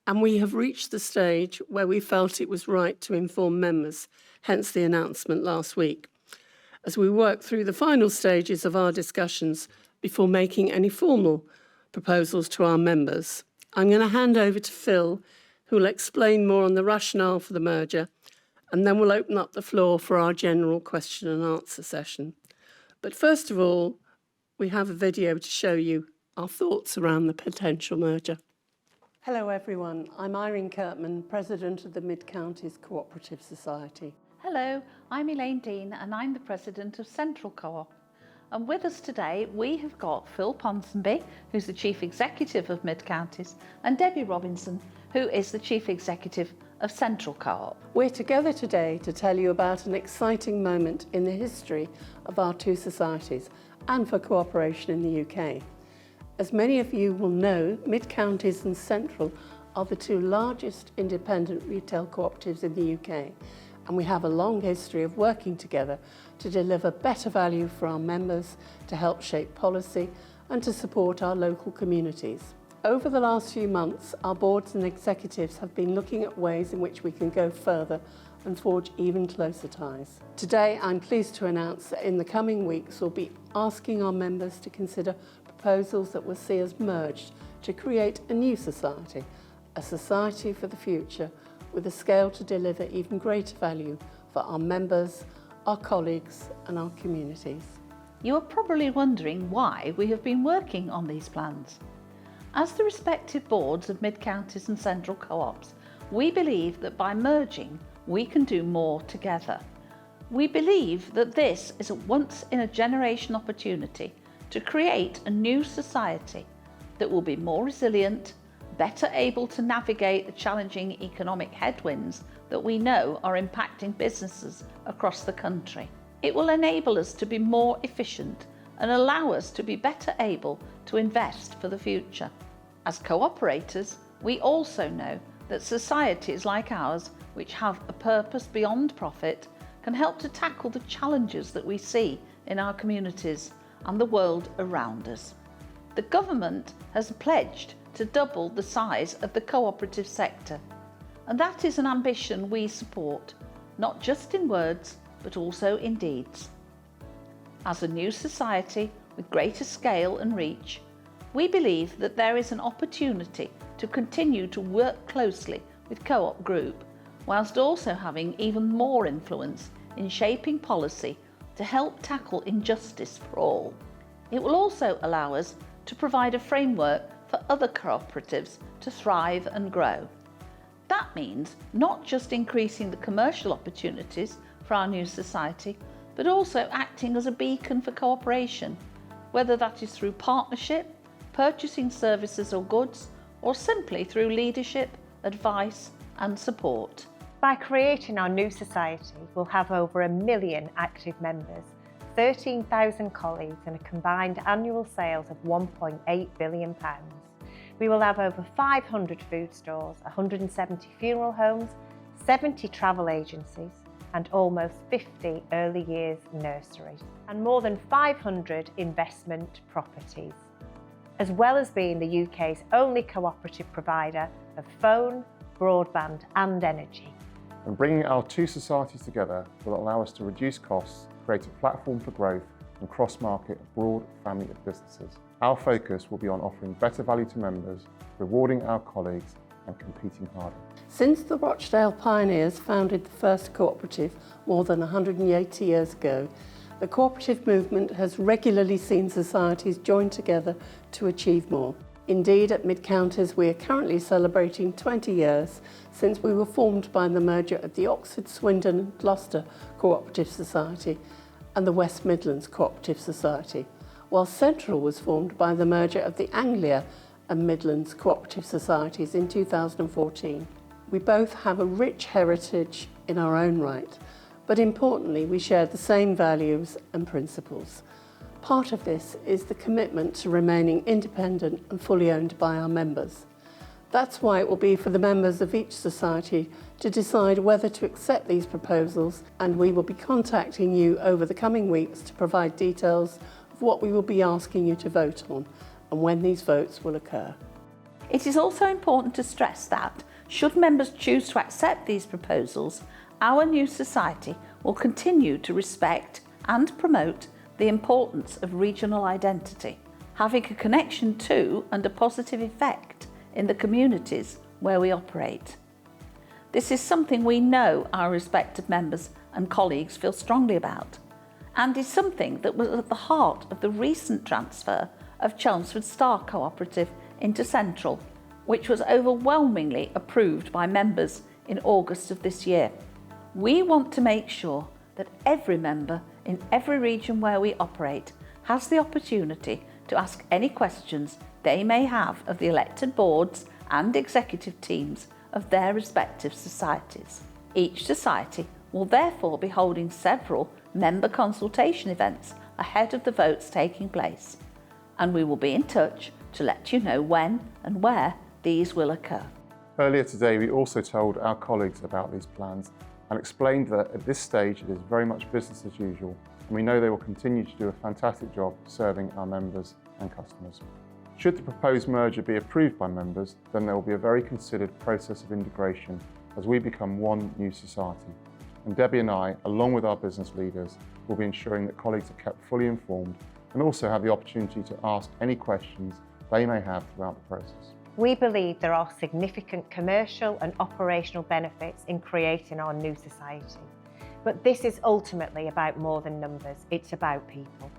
and we have reached the stage where we felt it was right to inform members, hence the announcement last week, as we work through the final stages of our discussions before making any formal proposals to our members. I'm going to hand over to Phil, who will explain more on the rationale for the merger, and then we'll open up the floor for our general question and answer session. But first of all, we have a video to show you our thoughts around the potential merger. Hello everyone, I'm Irene Kirkman, President of the Mid-Counties Co-operative Society. Hello, I'm Elaine Dean and I'm the President of Central Co-op. And with us today we have got Phil Ponsonby, who's the Chief Executive of Mid-Counties, and Debbie Robinson, who is the Chief Executive of Central Co-op. We're together today to tell you about an exciting moment in the history of our 2 societies and for cooperation in the UK. As many of you will know, Mid-Counties and Central are the 2 largest independent retail cooperatives in the UK, and we have a long history of working together to deliver better value for our members, to help shape policy and to support our local communities. Over the last few months, our boards and executives have been looking at ways in which we can go further and forge even closer ties. Today, I'm pleased to announce that in the coming weeks, we'll be asking our members to consider proposals that will see us merged to create a new society, a society for the future, with a scale to deliver even greater value for our members, our colleagues and our communities. You are probably wondering why we have been working on these plans. As the respective boards of mid-counties and central co-ops, we believe that by merging, we can do more together. We believe that this is a once-in-a-generation opportunity to create a new society that will be more resilient, better able to navigate the challenging economic headwinds that we know are impacting businesses across the country. It will enable us to be more efficient and allow us to be better able to invest for the future. As co-operators, we also know that societies like ours, which have a purpose beyond profit, can help to tackle the challenges that we see in our communities and the world around us. The government has pledged to double the size of the cooperative sector, and that is an ambition we support, not just in words, but also in deeds. As a new society with greater scale and reach, we believe that there is an opportunity to continue to work closely with Co-op Group, whilst also having even more influence in shaping policy to help tackle injustice for all. It will also allow us to provide a framework for other cooperatives to thrive and grow. That means not just increasing the commercial opportunities for our new society, but also acting as a beacon for cooperation, whether that is through partnership, purchasing services or goods, or simply through leadership, advice and support. By creating our new society, we'll have over 1 million active members, 13,000 colleagues and a combined annual sales of £1.8 billion. We will have over 500 food stores, 170 funeral homes, 70 travel agencies and almost 50 early years nurseries, and more than 500 investment properties, as well as being the UK's only cooperative provider of phone, broadband and energy. And bringing our two societies together will allow us to reduce costs, create a platform for growth and cross-market a broad family of businesses. Our focus will be on offering better value to members, rewarding our colleagues and competing harder. Since the Rochdale pioneers founded the first cooperative more than 180 years ago, the cooperative movement has regularly seen societies join together to achieve more. Indeed, at Mid-Counties, we are currently celebrating 20 years since we were formed by the merger of the Oxford, Swindon and Gloucester Cooperative Society and the West Midlands Cooperative Society, while Central was formed by the merger of the Anglia and Midlands Cooperative Societies in 2014. We both have a rich heritage in our own right, but importantly, we share the same values and principles. Part of this is the commitment to remaining independent and fully owned by our members. That's why it will be for the members of each society to decide whether to accept these proposals, and we will be contacting you over the coming weeks to provide details of what we will be asking you to vote on and when these votes will occur. It is also important to stress that, should members choose to accept these proposals, our new society will continue to respect and promote the importance of regional identity, having a connection to and a positive effect in the communities where we operate. This is something we know our respective members and colleagues feel strongly about, and is something that was at the heart of the recent transfer of Chelmsford Star Cooperative into Central, which was overwhelmingly approved by members in August of this year. We want to make sure that every member in every region where we operate has the opportunity to ask any questions they may have of the elected boards and executive teams of their respective societies. Each society will therefore be holding several member consultation events ahead of the votes taking place, and we will be in touch to let you know when and where these will occur. Earlier today, we also told our colleagues about these plans and explained that at this stage it is very much business as usual, and we know they will continue to do a fantastic job serving our members and customers. Should the proposed merger be approved by members, then there will be a very considered process of integration as we become one new society. And Debbie and I, along with our business leaders, will be ensuring that colleagues are kept fully informed and also have the opportunity to ask any questions they may have throughout the process. We believe there are significant commercial and operational benefits in creating our new society. But this is ultimately about more than numbers, it's about people.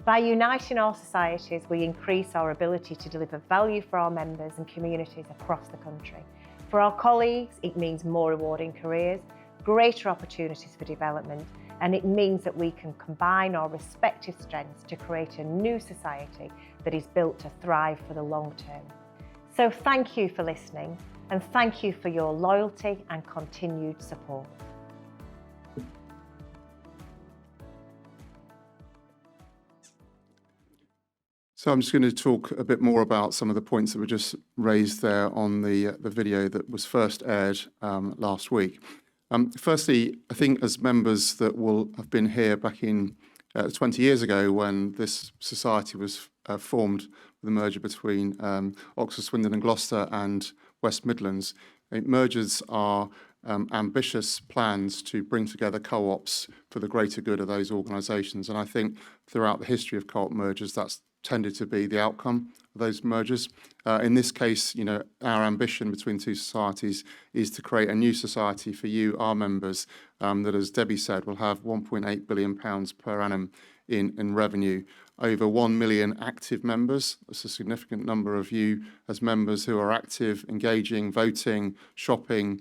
By uniting our societies, we increase our ability to deliver value for our members and communities across the country. For our colleagues, it means more rewarding careers, greater opportunities for development, and it means that we can combine our respective strengths to create a new society that is built to thrive for the long term. So thank you for listening, and thank you for your loyalty and continued support. So I'm just going to talk a bit more about some of the points that were just raised there on the video that was first aired last week. Firstly, I think as members that will have been here back in 20 years ago when this society was formed, the merger between Oxford, Swindon and Gloucester and West Midlands, mergers are ambitious plans to bring together co-ops for the greater good of those organisations. And I think throughout the history of co-op mergers, that's tended to be the outcome of those mergers. In this case, you know, our ambition between two societies is to create a new society for you, our members, that, as Debbie said, will have £1.8 billion per annum in revenue. Over 1 million active members. That's a significant number of you as members who are active, engaging, voting, shopping,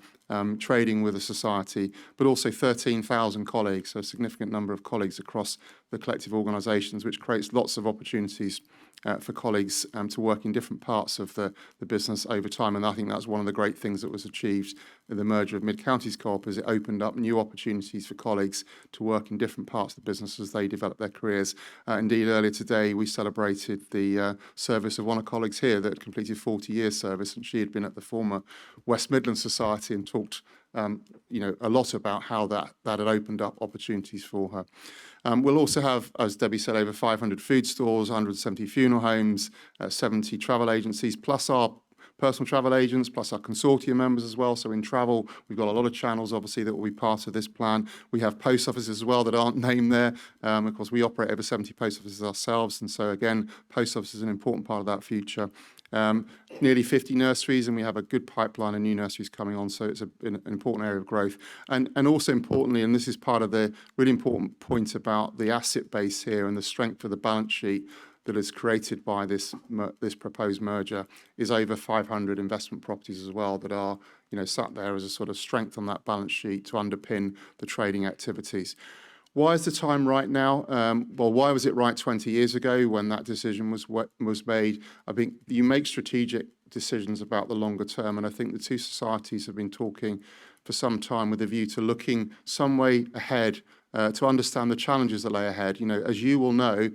trading with the society, but also 13,000 colleagues, so a significant number of colleagues across the collective organisations, which creates lots of opportunities for colleagues to work in different parts of the business over time. And I think that's one of the great things that was achieved in the merger of Mid-Counties Co-op, is it opened up new opportunities for colleagues to work in different parts of the business as they develop their careers. Indeed, earlier today, we celebrated the service of one of colleagues here that had completed 40 years service, and she had been at the former West Midlands Society and talked a lot about how that had opened up opportunities for her. We'll also have, as Debbie said, over 500 food stores, 170 funeral homes, 70 travel agencies, plus our personal travel agents, plus our consortium members as well. So in travel, we've got a lot of channels, obviously, that will be part of this plan. We have post offices as well that aren't named there. Of course, we operate over 70 post offices ourselves. And so, again, post office is an important part of that future. Nearly 50 nurseries, and we have a good pipeline of new nurseries coming on, so it's an important area of growth. And also importantly, and this is part of the really important point about the asset base here and the strength of the balance sheet that is created by this proposed merger, is over 500 investment properties as well that are sat there as a sort of strength on that balance sheet to underpin the trading activities. Why is the time right now? Well, why was it right 20 years ago when that decision was made? I think you make strategic decisions about the longer term, and I think the two societies have been talking for some time with a view to looking some way ahead to understand the challenges that lay ahead. As you will know,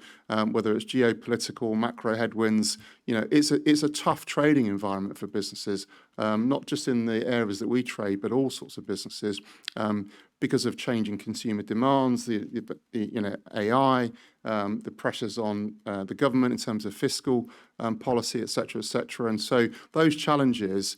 whether it's geopolitical, macro headwinds, it's a tough trading environment for businesses, not just in the areas that we trade, but all sorts of businesses, because of changing consumer demands, the AI, the pressures on the government in terms of fiscal policy, et cetera, and so those challenges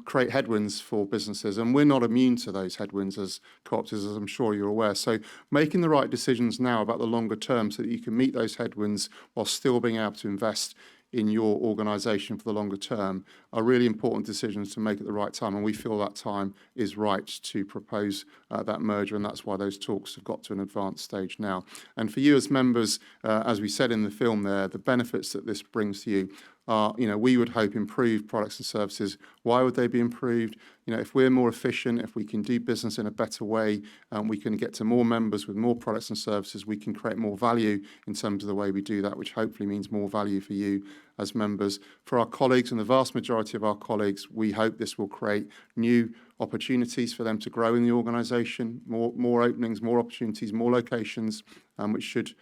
create headwinds for businesses, and we're not immune to those headwinds as co-ops, as I'm sure you're aware. So making the right decisions now about the longer term so that you can meet those headwinds while still being able to invest in your organisation for the longer term are really important decisions to make at the right time, and we feel that time is right to propose that merger, and that's why those talks have got to an advanced stage now. And for you as members, as we said in the film there, the benefits that this brings to you are, we would hope, improved products and services. Why would they be improved? If we're more efficient, if we can do business in a better way, we can get to more members with more products and services, we can create more value in terms of the way we do that, which hopefully means more value for you as members. For our colleagues, and the vast majority of our colleagues, we hope this will create new opportunities for them to grow in the organisation, more openings, more opportunities, more locations, which should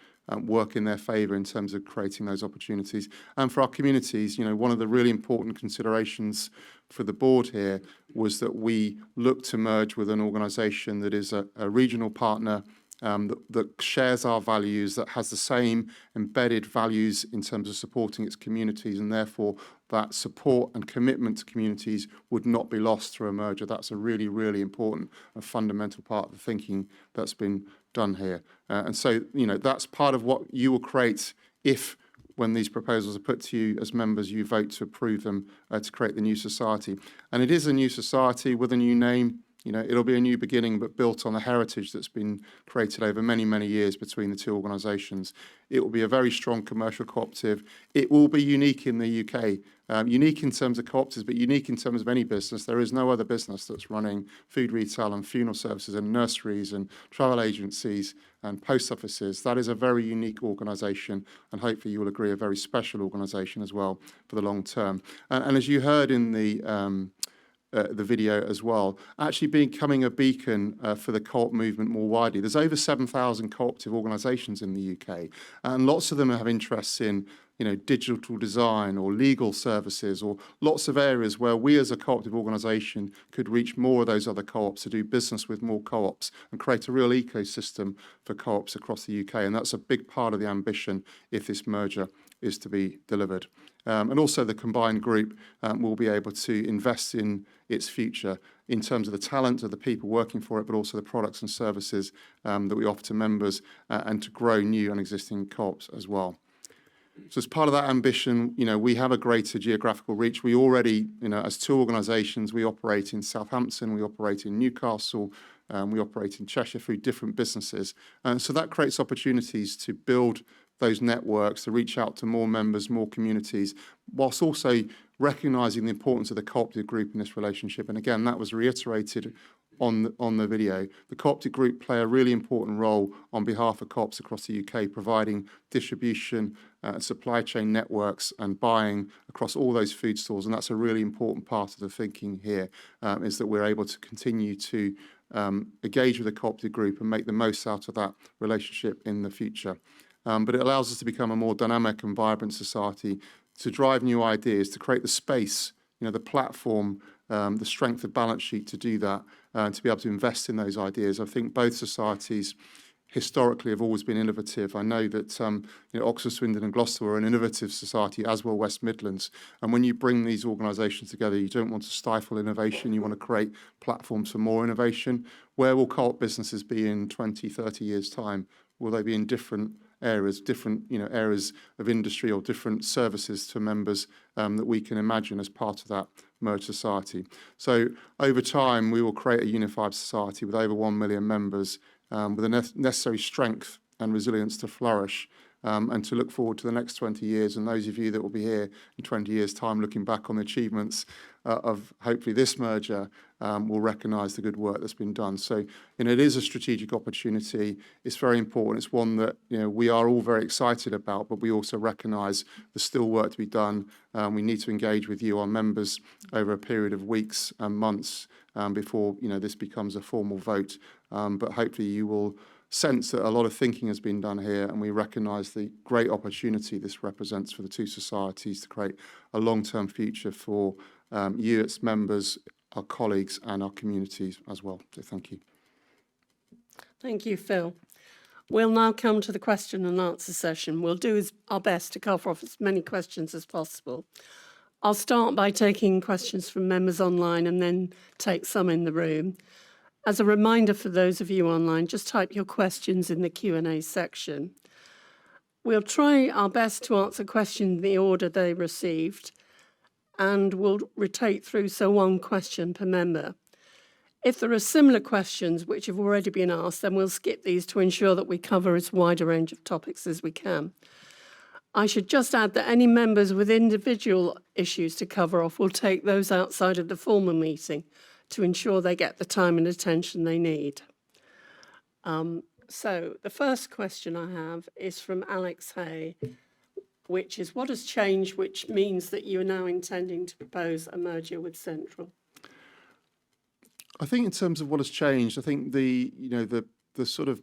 work in their favour in terms of creating those opportunities. And for our communities, one of the really important considerations for the board here was that we look to merge with an organisation that is a regional partner that shares our values, that has the same embedded values in terms of supporting its communities, and therefore that support and commitment to communities would not be lost through a merger. That's a really, really important and fundamental part of the thinking that's been done here. And so, that's part of what you will create if, when these proposals are put to you as members, you vote to approve them to create the new society. And it is a new society with a new name. It'll be a new beginning, but built on the heritage that's been created over many, many years between the two organisations. It will be a very strong commercial cooperative. It will be unique in the UK, unique in terms of cooperatives, but unique in terms of any business. There is no other business that's running food retail and funeral services and nurseries and travel agencies and post offices. That is a very unique organisation, and hopefully you will agree, a very special organisation as well for the long term. And as you heard in the video as well, actually becoming a beacon for the co-op movement more widely. There's over 7,000 cooperative organisations in the UK, and lots of them have interests in digital design or legal services, or lots of areas where we as a cooperative organisation could reach more of those other co-ops to do business with more co-ops and create a real ecosystem for co-ops across the UK. And that's a big part of the ambition if this merger is to be delivered. And also the combined group will be able to invest in its future in terms of the talent of the people working for it, but also the products and services that we offer to members, and to grow new and existing co-ops as well. So as part of that ambition, we have a greater geographical reach. We already, as two organisations, we operate in Southampton, we operate in Newcastle, we operate in Cheshire through different businesses. And so that creates opportunities to build those networks, to reach out to more members, more communities, whilst also recognising the importance of the cooperative group in this relationship. And again, that was reiterated on the video. The cooperative group play a really important role on behalf of co-ops across the UK, providing distribution, supply chain networks and buying across all those food stores. And that's a really important part of the thinking here, is that we're able to continue to engage with the cooperative group and make the most out of that relationship in the future. But it allows us to become a more dynamic and vibrant society, to drive new ideas, to create the space, the platform, the strength of balance sheet to do that, and to be able to invest in those ideas. I think both societies historically have always been innovative. I know that Oxford, Swindon and Gloucester are an innovative society, as well West Midlands. And when you bring these organisations together, you don't want to stifle innovation. You want to create platforms for more innovation. Where will co-op businesses be in 20, 30 years' time? Will they be in different areas, areas of industry or different services to members that we can imagine as part of that merged society? So over time, we will create a unified society with over 1 million members, with the necessary strength and resilience to flourish, and to look forward to the next 20 years. And those of you that will be here in 20 years' time looking back on the achievements of hopefully this merger will recognise the good work that's been done. So it is a strategic opportunity. It's very important. It's one that we are all very excited about, but we also recognise there's still work to be done. We need to engage with you, our members, over a period of weeks and months before this becomes a formal vote. But hopefully you will sense that a lot of thinking has been done here, and we recognise the great opportunity this represents for the two societies to create a long-term future for you, its members, our colleagues and our communities as well. So thank you. Thank you, Phil. We'll now come to the question and answer session. We'll do our best to cover off as many questions as possible. I'll start by taking questions from members online and then take some in the room. As a reminder for those of you online, just type your questions in the Q&A section. We'll try our best to answer questions in the order they received, and we'll rotate through, so one question per member. If there are similar questions which have already been asked, then we'll skip these to ensure that we cover as wide a range of topics as we can. I should just add that any members with individual issues to cover off will take those outside of the formal meeting to ensure they get the time and attention they need. So the first question I have is from Alex Hay, which is, what has changed, which means that you are now intending to propose a merger with Central? I think in terms of what has changed, I think the sort of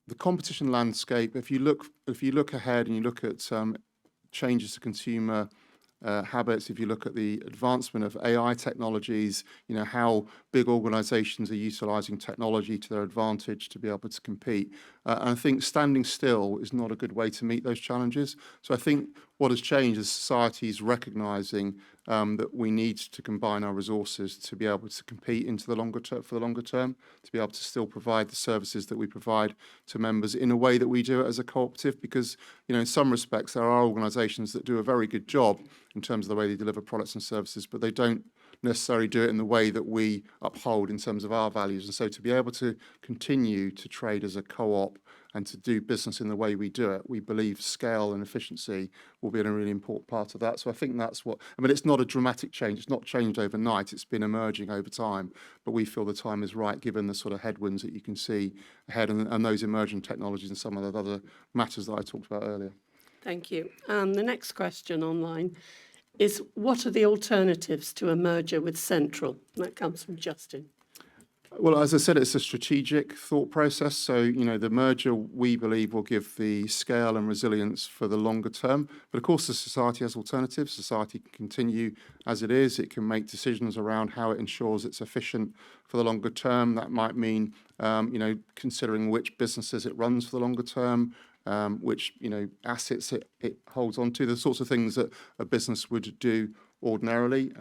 the competition landscape, if you look ahead and you look at changes to consumer habits, if you look at the advancement of AI technologies, how big organisations are utilising technology to their advantage to be able to compete. And I think standing still is not a good way to meet those challenges. So I think what has changed is society is recognising that we need to combine our resources to be able to compete into the longer term, for the longer term, to be able to still provide the services that we provide to members in a way that we do it as a cooperative. Because in some respects there are organisations that do a very good job in terms of the way they deliver products and services, but they don't necessarily do it in the way that we uphold in terms of our values. And so to be able to continue to trade as a co-op and to do business in the way we do it, we believe scale and efficiency will be a really important part of that. So I think that's it's not a dramatic change. It's not changed overnight. It's been emerging over time, but we feel the time is right given the sort of headwinds that you can see ahead and those emerging technologies and some of the other matters that I talked about earlier. Thank you. The next question online is, what are the alternatives to a merger with Central? That comes from Justin. Well, as I said, it's a strategic thought process. So, the merger, we believe, will give the scale and resilience for the longer term. But of course, the society has alternatives. Society can continue as it is. It can make decisions around how it ensures it's efficient for the longer term. That might mean, considering which businesses it runs for the longer term, which assets it holds on to, the sorts of things that a business would do ordinarily.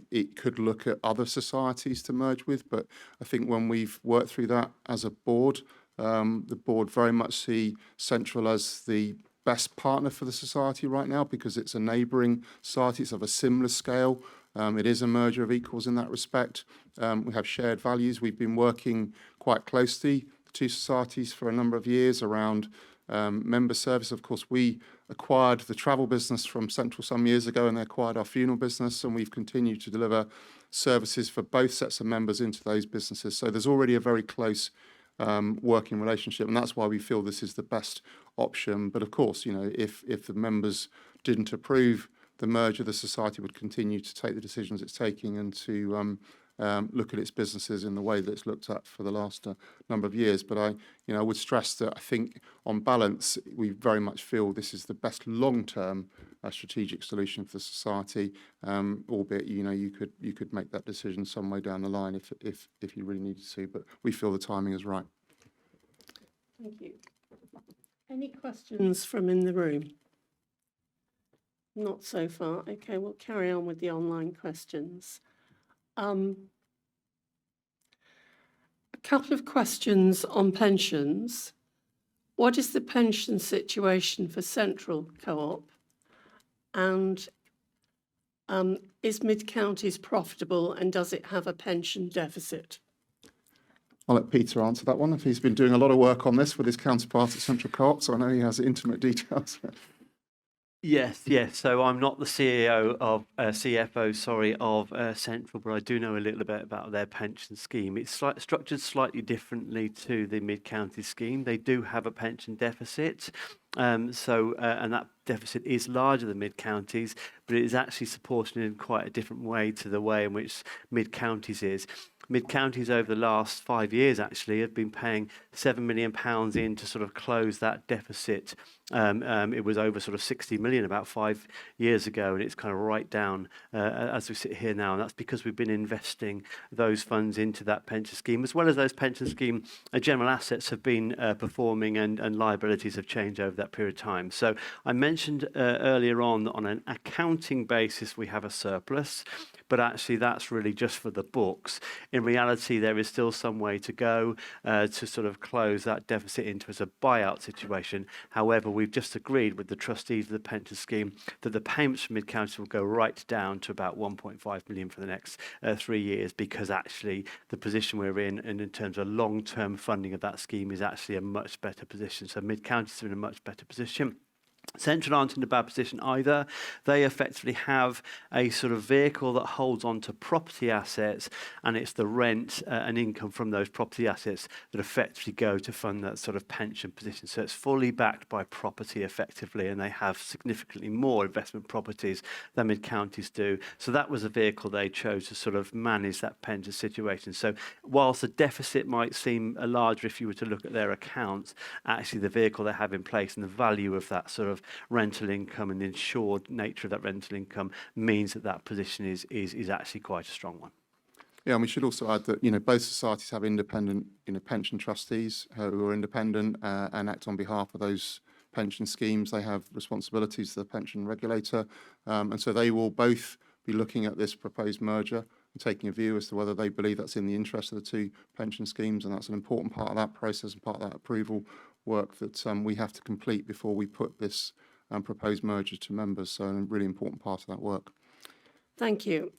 It could look at other societies to merge with, but I think when we've worked through that as a board, the board very much see Central as the best partner for the society right now because it's a neighbouring society. It's of a similar scale. It is a merger of equals in that respect. We have shared values. We've been working quite closely, the two societies, for a number of years around member service. Of course, we acquired the travel business from Central some years ago, and they acquired our funeral business, and we've continued to deliver services for both sets of members into those businesses. So there's already a very close working relationship, and that's why we feel this is the best option. But of course, if the members didn't approve the merger, the society would continue to take the decisions it's taking and to look at its businesses in the way that it's looked at for the last number of years. But I would stress that I think on balance, we very much feel this is the best long-term strategic solution for the society, albeit, you could make that decision some way down the line if you really needed to, but we feel the timing is right. Thank you. Any questions from in the room? Not so far. Okay, we'll carry on with the online questions. A couple of questions on pensions. What is the pension situation for Central Co-op? And is Mid-Counties profitable, and does it have a pension deficit? I'll let Peter answer that one. He's been doing a lot of work on this with his counterpart at Central Co-op, so I know he has intimate details. Yes. So I'm not the CFO of Central, but I do know a little bit about their pension scheme. It's structured slightly differently to the Mid-Counties scheme. They do have a pension deficit, and that deficit is larger than Mid-Counties, but it is actually supported in quite a different way to the way in which Mid-Counties is. Mid-Counties over the last 5 years actually have been paying £7 million in to sort of close that deficit. It was over sort of 60 million about 5 years ago, and it's kind of right down as we sit here now. And that's because we've been investing those funds into that pension scheme, as well as those pension scheme general assets have been performing and liabilities have changed over that period of time. So I mentioned earlier on an accounting basis we have a surplus, but actually that's really just for the books. In reality, there is still some way to go to sort of close that deficit into as a buyout situation. However, we've just agreed with the trustees of the pension scheme that the payments from Mid-Counties will go right down to about 1.5 million for the next 3 years, because actually the position we're in, and in terms of long-term funding of that scheme, is actually a much better position. So Mid-Counties are in a much better position. Central aren't in a bad position either. They effectively have a sort of vehicle that holds on to property assets, and it's the rent and income from those property assets that effectively go to fund that sort of pension position. So it's fully backed by property effectively, and they have significantly more investment properties than Mid-Counties do. So that was a vehicle they chose to sort of manage that pension situation. So whilst the deficit might seem larger if you were to look at their accounts, actually the vehicle they have in place and the value of that sort of of rental income and the insured nature of that rental income means that that position is actually quite a strong one. Yeah, and we should also add that, both societies have independent, pension trustees who are independent and act on behalf of those pension schemes. They have responsibilities to the pension regulator, and so they will both be looking at this proposed merger and taking a view as to whether they believe that's in the interest of the two pension schemes, and that's an important part of that process and part of that approval work that we have to complete before we put this proposed merger to members, so a really important part of that work. Thank you.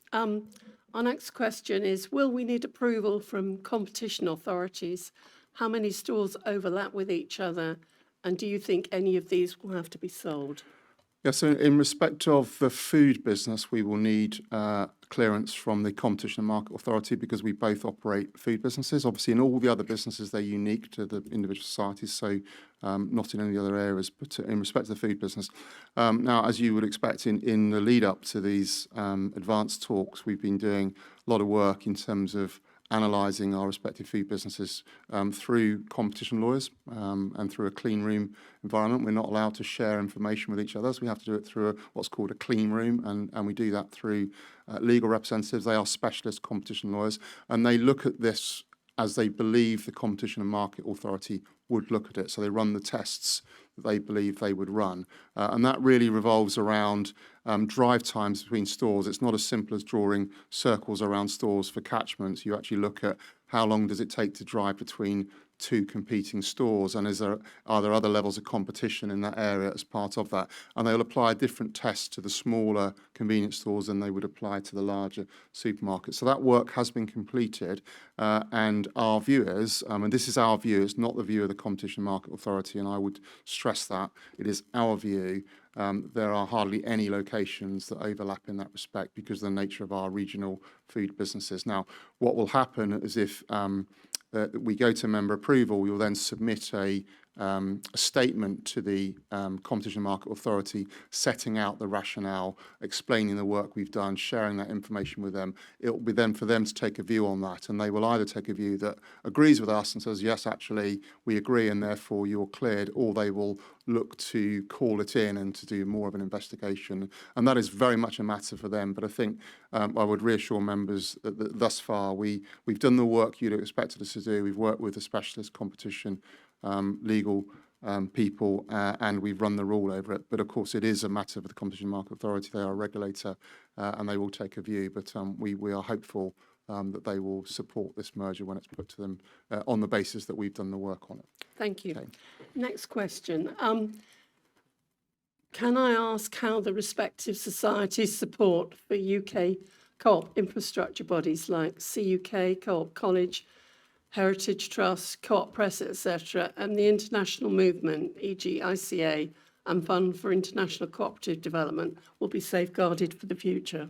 Our next question is, will we need approval from competition authorities? How many stores overlap with each other? And do you think any of these will have to be sold? Yeah, so in respect of the food business, we will need clearance from the Competition and Market Authority because we both operate food businesses. Obviously, in all the other businesses, they're unique to the individual societies, so not in any other areas, but in respect to the food business. Now, as you would expect in the lead up to these advanced talks, we've been doing a lot of work in terms of analysing our respective food businesses through competition lawyers and through a clean room environment. We're not allowed to share information with each other, so we have to do it through what's called a clean room, and we do that through legal representatives. They are specialist competition lawyers, and they look at this as they believe the Competition and Market Authority would look at it. So they run the tests that they believe they would run. And that really revolves around drive times between stores. It's not as simple as drawing circles around stores for catchments. You actually look at how long does it take to drive between two competing stores, and are there other levels of competition in that area as part of that? And they'll apply a different test to the smaller convenience stores than they would apply to the larger supermarkets. So that work has been completed, and our view is, and this is our view, it's not the view of the Competition and Market Authority, and I would stress that, it is our view. There are hardly any locations that overlap in that respect because of the nature of our regional food businesses. Now, what will happen is if we go to member approval, we will then submit a statement to the Competition and Market Authority setting out the rationale, explaining the work we've done, sharing that information with them. It will be then for them to take a view on that, and they will either take a view that agrees with us and says, yes, actually, we agree and therefore you're cleared, or they will look to call it in and to do more of an investigation. And that is very much a matter for them. But I think I would reassure members that thus far we've done the work you'd have expected us to do. We've worked with the specialist competition legal people, and we've run the rule over it. But of course, it is a matter for the Competition and Market Authority. They are a regulator, and they will take a view. But we are hopeful that they will support this merger when it's put to them on the basis that we've done the work on it. Thank you. Okay. Next question. Can I ask how the respective societies support for UK co-op infrastructure bodies like CUK, Co-op College, Heritage Trust, Co-op Press, etc., and the international movement, e.g. ICA and Fund for International Cooperative Development, will be safeguarded for the future?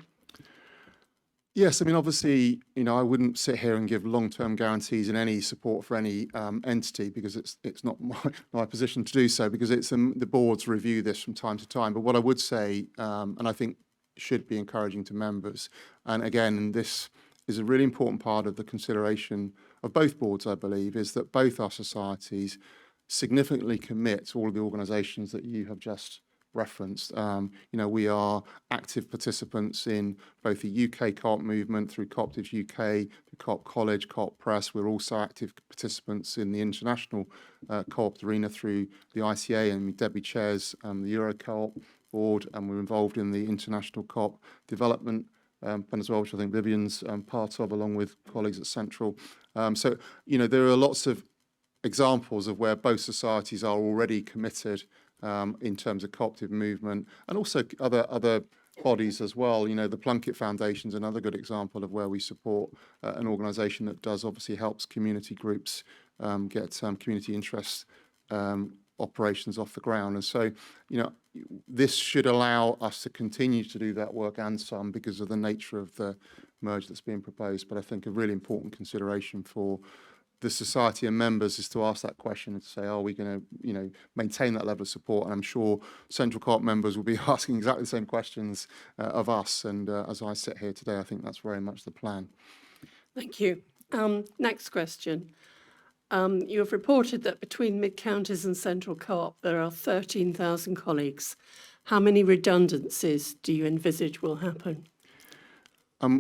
Yes, I mean, obviously, I wouldn't sit here and give long-term guarantees in any support for any entity because it's not my position to do so, because it's the boards review this from time to time. But what I would say, and I think should be encouraging to members, and again, this is a really important part of the consideration of both boards, I believe, is that both our societies significantly commit to all of the organisations that you have just referenced. We are active participants in both the UK Co-op movement through Cooperatives UK, through Co-op College, Co-op Press. We're also active participants in the international co-op arena through the ICA, and Debbie chairs the Euro Co-op board, and we're involved in the international co-op development as well, which I think Vivian's part of, along with colleagues at Central. So there are lots of examples of where both societies are already committed in terms of cooperative movement, and also other bodies as well. The Plunkett Foundation is another good example of where we support an organisation that does obviously helps community groups get community interest operations off the ground. And so, this should allow us to continue to do that work and some, because of the nature of the merge that's being proposed. But I think a really important consideration for the society and members is to ask that question and to say, are we going to, maintain that level of support? And I'm sure Central Co-op members will be asking exactly the same questions of us. And as I sit here today, I think that's very much the plan. Thank you. Next question. you have reported that between Mid-Counties and Central Co-op, there are 13,000 colleagues. How many redundancies do you envisage will happen?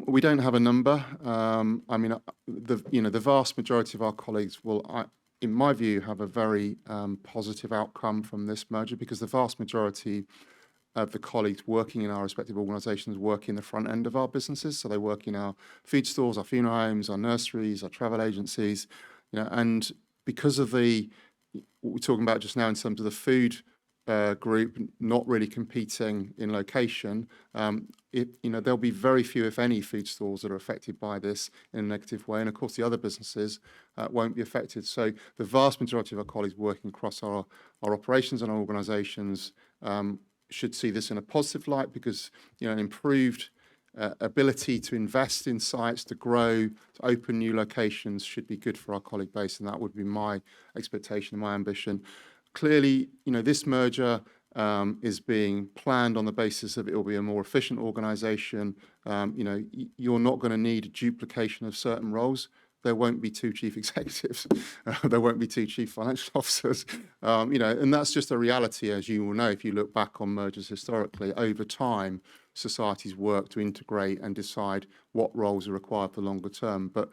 We don't have a number. I mean, the vast majority of our colleagues will, in my view, have a very positive outcome from this merger, because the vast majority of the colleagues working in our respective organisations work in the front end of our businesses. So they work in our food stores, our funeral homes, our nurseries, our travel agencies, and because of what we're talking about just now in terms of the food group not really competing in location, there'll be very few, if any, food stores that are affected by this in a negative way. And of course, the other businesses won't be affected. So the vast majority of our colleagues working across our operations and our organisations should see this in a positive light, because an improved ability to invest in sites, to grow, to open new locations should be good for our colleague base, and that would be my expectation and my ambition. Clearly, this merger is being planned on the basis of it will be a more efficient organisation. You're not going to need a duplication of certain roles. There won't be 2 chief executives. There won't be 2 chief financial officers. And that's just a reality, as you will know, if you look back on mergers historically. Over time, societies work to integrate and decide what roles are required for longer term. But,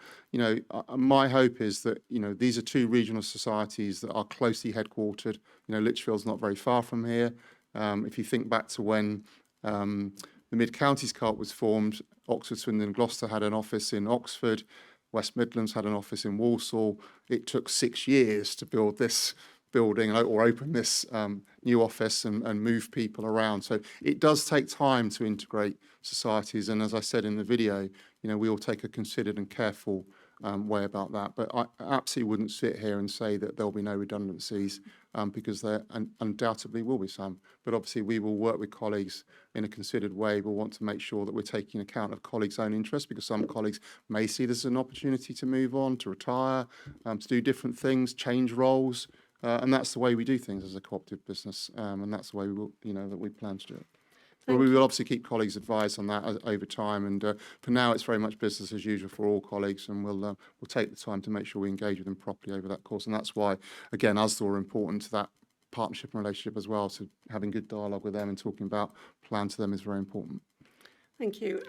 my hope is that, these are 2 regional societies that are closely headquartered. Lichfield's not very far from here. If you think back to when the Mid-Counties Co-op was formed, Oxford, Swindon and Gloucester had an office in Oxford. West Midlands had an office in Walsall. It took 6 years to build this building or open this new office and move people around. So it does take time to integrate societies. And as I said in the video, we will take a considered and careful way about that. But I absolutely wouldn't sit here and say that there'll be no redundancies, because there undoubtedly will be some. But obviously we will work with colleagues in a considered way. We'll want to make sure that we're taking account of colleagues' own interests, because some colleagues may see this as an opportunity to move on, to retire, to do different things, change roles. And that's the way we do things as a cooperative business, and that's the way we will, that we plan to do it. But we will obviously keep colleagues advised on that over time. And for now, it's very much business as usual for all colleagues, and we'll take the time to make sure we engage with them properly over that course. And that's why, again, USDA are important to that partnership and relationship as well. So having good dialogue with them and talking about plan to them is very important. Thank you.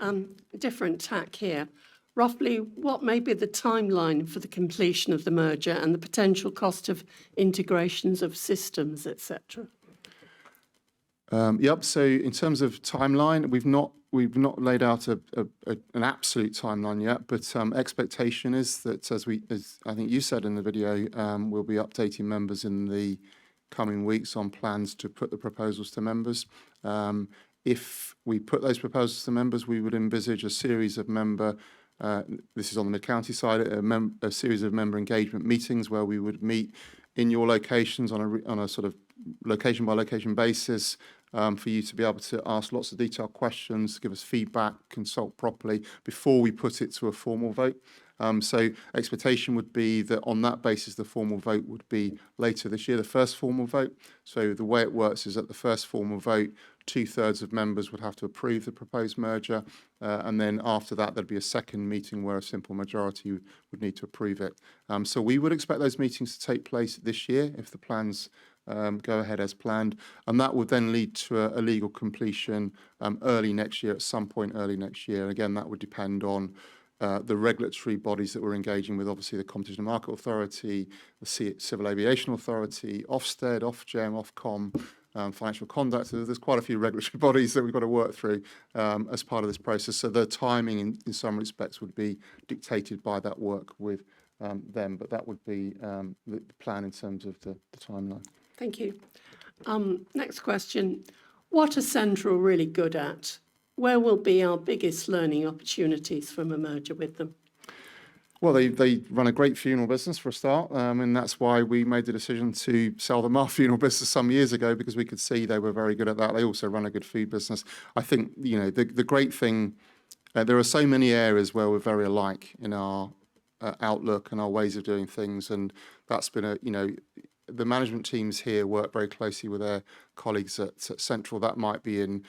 Different tack here. Roughly, what may be the timeline for the completion of the merger and the potential cost of integrations of systems, etc.? Yep. So in terms of timeline, we've not laid out an absolute timeline yet, but expectation is that as I think you said in the video, we'll be updating members in the coming weeks on plans to put the proposals to members. If we put those proposals to members, we would envisage a series of this is on the Mid-County side, a series of member engagement meetings where we would meet in your locations on a sort of location by location basis, for you to be able to ask lots of detailed questions, give us feedback, consult properly before we put it to a formal vote. So expectation would be that on that basis, the formal vote would be later this year, the first formal vote. So the way it works is at the first formal vote, 2/3 of members would have to approve the proposed merger. And then after that, there'd be a second meeting where a simple majority would need to approve it. So we would expect those meetings to take place this year if the plans go ahead as planned. And that would then lead to a legal completion early next year, at some point early next year. And again, that would depend on the regulatory bodies that we're engaging with, obviously the Competition and Market Authority, the Civil Aviation Authority, Ofsted, Ofgem, Ofcom, Financial Conduct. So there's quite a few regulatory bodies that we've got to work through as part of this process. So the timing in some respects would be dictated by that work with them. But that would be the plan in terms of the timeline. Thank you. Next question. What are Central really good at? Where will be our biggest learning opportunities from a merger with them? Well, they run a great funeral business for a start, and that's why we made the decision to sell them our funeral business some years ago, because we could see they were very good at that. They also run a good food business. I think, the great thing, there are so many areas where we're very alike in our outlook and our ways of doing things, and that's been the management teams here work very closely with their colleagues at Central. That might be in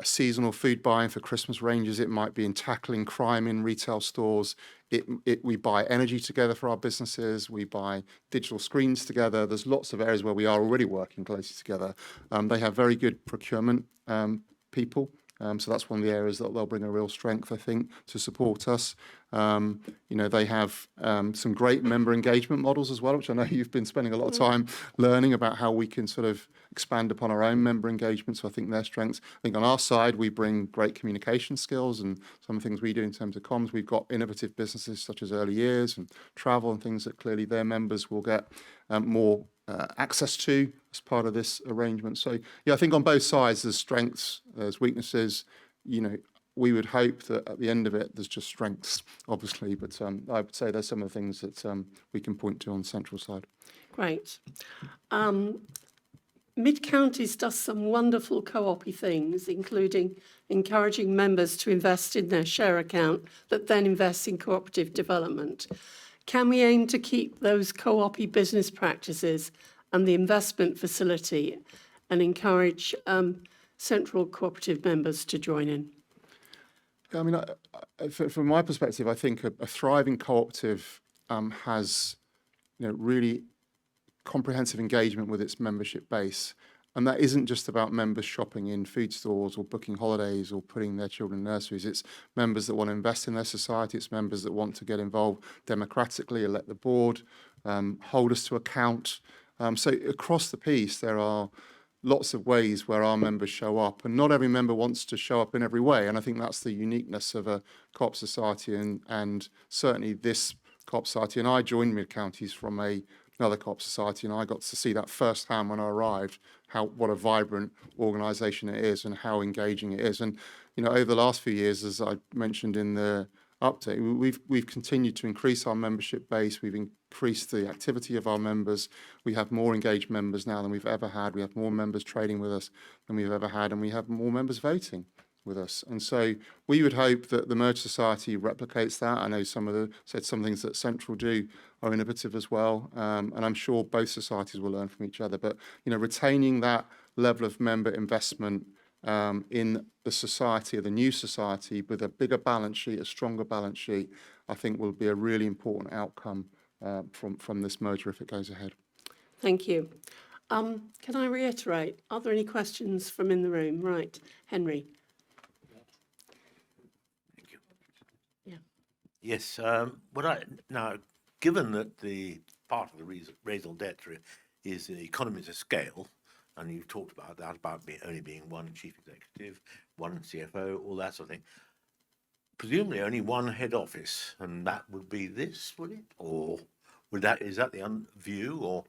seasonal food buying for Christmas ranges. It might be in tackling crime in retail stores. We buy energy together for our businesses. We buy digital screens together. There's lots of areas where we are already working closely together. They have very good procurement people. So that's one of the areas that they'll bring a real strength, I think, to support us. They have some great member engagement models as well, which I know you've been spending a lot of time learning about how we can sort of expand upon our own member engagement. So I think their strengths. I think on our side, we bring great communication skills and some of the things we do in terms of comms. We've got innovative businesses such as early years and travel and things that clearly their members will get more access to as part of this arrangement. So yeah, I think on both sides there's strengths, there's weaknesses. We would hope that at the end of it there's just strengths, obviously, but I would say there's some of the things that we can point to on the central side. Great. Mid-Counties does some wonderful co-op-y things, including encouraging members to invest in their share account that then invests in cooperative development. Can we aim to keep those co-op-y business practices and the investment facility and encourage central cooperative members to join in? I mean, from my perspective, I think a thriving cooperative has really comprehensive engagement with its membership base. And that isn't just about members shopping in food stores or booking holidays or putting their children in nurseries. It's members that want to invest in their society. It's members that want to get involved democratically, elect the board, hold us to account. So across the piece, there are lots of ways where our members show up, and not every member wants to show up in every way. And I think that's the uniqueness of a co-op society, and certainly this co-op society. And I joined Mid-Counties from another co-op society, and I got to see that firsthand when I arrived, what a vibrant organisation it is and how engaging it is. And over the last few years, as I mentioned in the update, we've continued to increase our membership base. We've increased the activity of our members. We have more engaged members now than we've ever had. We have more members trading with us than we've ever had, and we have more members voting with us. And so we would hope that the merged society replicates that. I know some things that Central do are innovative as well, and I'm sure both societies will learn from each other. But retaining that level of member investment in the society, the new society, with a bigger balance sheet, a stronger balance sheet, I think will be a really important outcome from this merger if it goes ahead. Thank you. Can I reiterate? Are there any questions from in the room? Right, Henry. Yes. Now, given that the part of the raison d'etre is the economies of scale, and you've talked about that, about only being one chief executive, one CFO, all that sort of thing, presumably only one head office, and that would be this, would it? Or is that the view? Or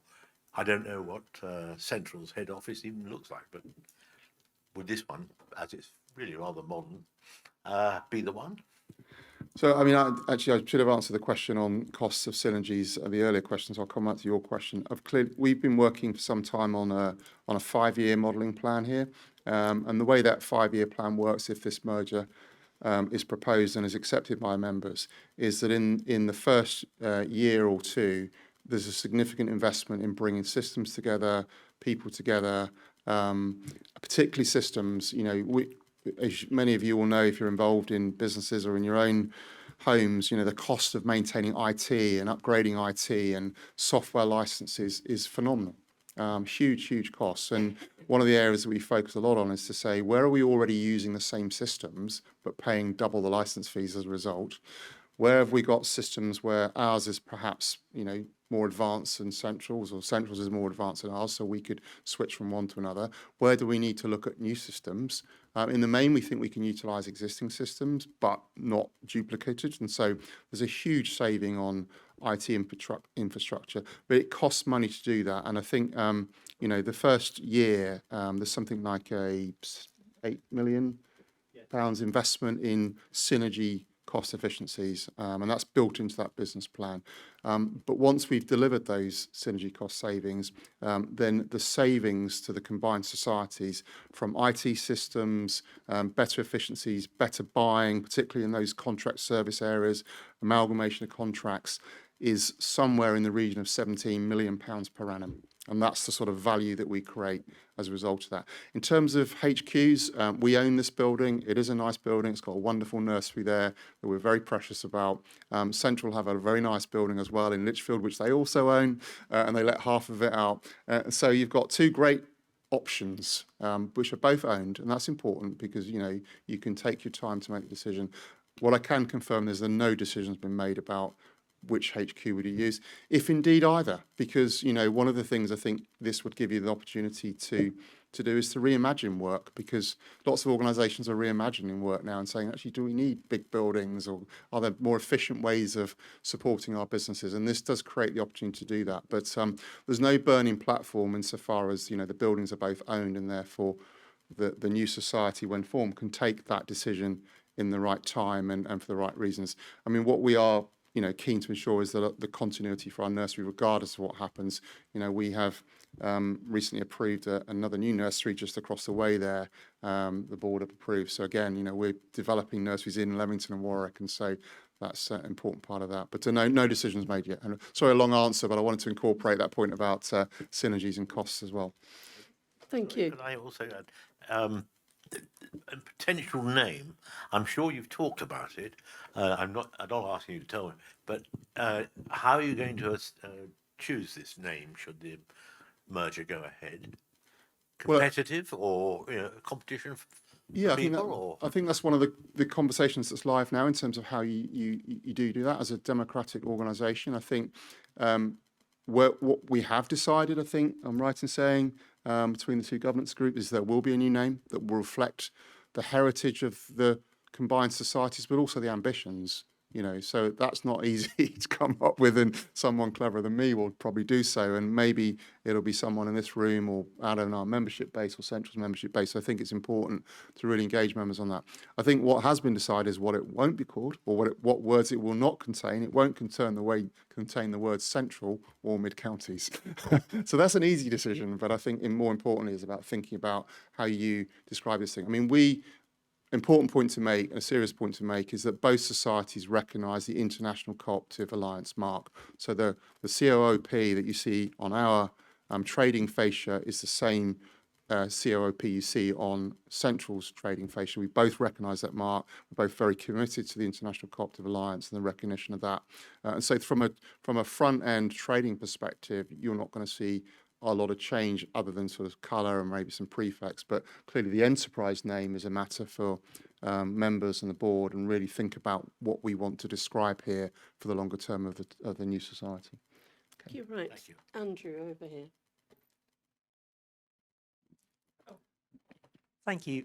I don't know what Central's head office even looks like, but would this one, as it's really rather modern, be the one? So, I mean, I should have answered the question on costs of synergies, the earlier questions. I'll come back to your question. We've been working for some time on a 5-year modelling plan here. And the way that 5-year plan works, if this merger is proposed and is accepted by members, is that in the first year or two, there's a significant investment in bringing systems together, people together, particularly systems. As many of you will know, if you're involved in businesses or in your own homes, the cost of maintaining IT and upgrading IT and software licenses is phenomenal. Huge costs. And one of the areas that we focus a lot on is to say, where are we already using the same systems but paying double the license fees as a result? Where have we got systems where ours is perhaps, more advanced than Central's, or Central's is more advanced than ours, so we could switch from one to another? Where do we need to look at new systems? In the main, we think we can utilise existing systems, but not duplicated. And so there's a huge saving on IT infrastructure, but it costs money to do that. And I think, the first year, there's something like a £8 million investment in synergy cost efficiencies, and that's built into that business plan. But once we've delivered those synergy cost savings, then the savings to the combined societies from IT systems, better efficiencies, better buying, particularly in those contract service areas, amalgamation of contracts, is somewhere in the region of £17 million per annum. And that's the sort of value that we create as a result of that. In terms of HQs, we own this building. It is a nice building. It's got a wonderful nursery there that we're very precious about. Central have a very nice building as well in Lichfield, which they also own, and they let half of it out. So you've got two great options, which are both owned, and that's important because, you can take your time to make a decision. What I can confirm is that no decision's been made about which HQ would you use, if indeed either, because, one of the things I think this would give you the opportunity to do is to reimagine work, because lots of organisations are reimagining work now and saying, actually, do we need big buildings, or are there more efficient ways of supporting our businesses? And this does create the opportunity to do that. But there's no burning platform insofar as, the buildings are both owned, and therefore the new society, when formed, can take that decision in the right time and for the right reasons. I mean, what we are keen to ensure is that the continuity for our nursery, regardless of what happens. We have recently approved another new nursery just across the way there. The board have approved. So again, we're developing nurseries in Leamington and Warwick, and so that's an important part of that. But no decisions made yet. And sorry, a long answer, but I wanted to incorporate that point about synergies and costs as well. Thank you. Could I also add, a potential name? I'm sure you've talked about it. I'm not asking you to tell me, but how are you going to choose this name should the merger go ahead? Competitive, or competition for people? I think that's one of the conversations that's live now in terms of how you do that as a democratic organisation. I think what we have decided, I think I'm right in saying, between the two governance groups, is there will be a new name that will reflect the heritage of the combined societies, but also the ambitions. So that's not easy to come up with, and someone cleverer than me will probably do so. And maybe it'll be someone in this room or out in our membership base or Central's membership base. So I think it's important to really engage members on that. I think what has been decided is what it won't be called, or what words it will not contain. It won't contain the words Central or Mid-Counties. So that's an easy decision. But I think more importantly is about thinking about how you describe this thing. I mean, important point to make, and a serious point to make, is that both societies recognise the International Co-operative Alliance mark. So the COOP that you see on our trading fascia is the same COOP you see on Central's trading fascia. We both recognise that mark. We're both very committed to the International Co-operative Alliance and the recognition of that. And so from a front-end trading perspective, you're not going to see a lot of change other than sort of colour and maybe some prefix, but clearly the enterprise name is a matter for members and the board, and really think about what we want to describe here for the longer term of the new society. Okay. You're right. Thank you. Andrew, over here. Thank you.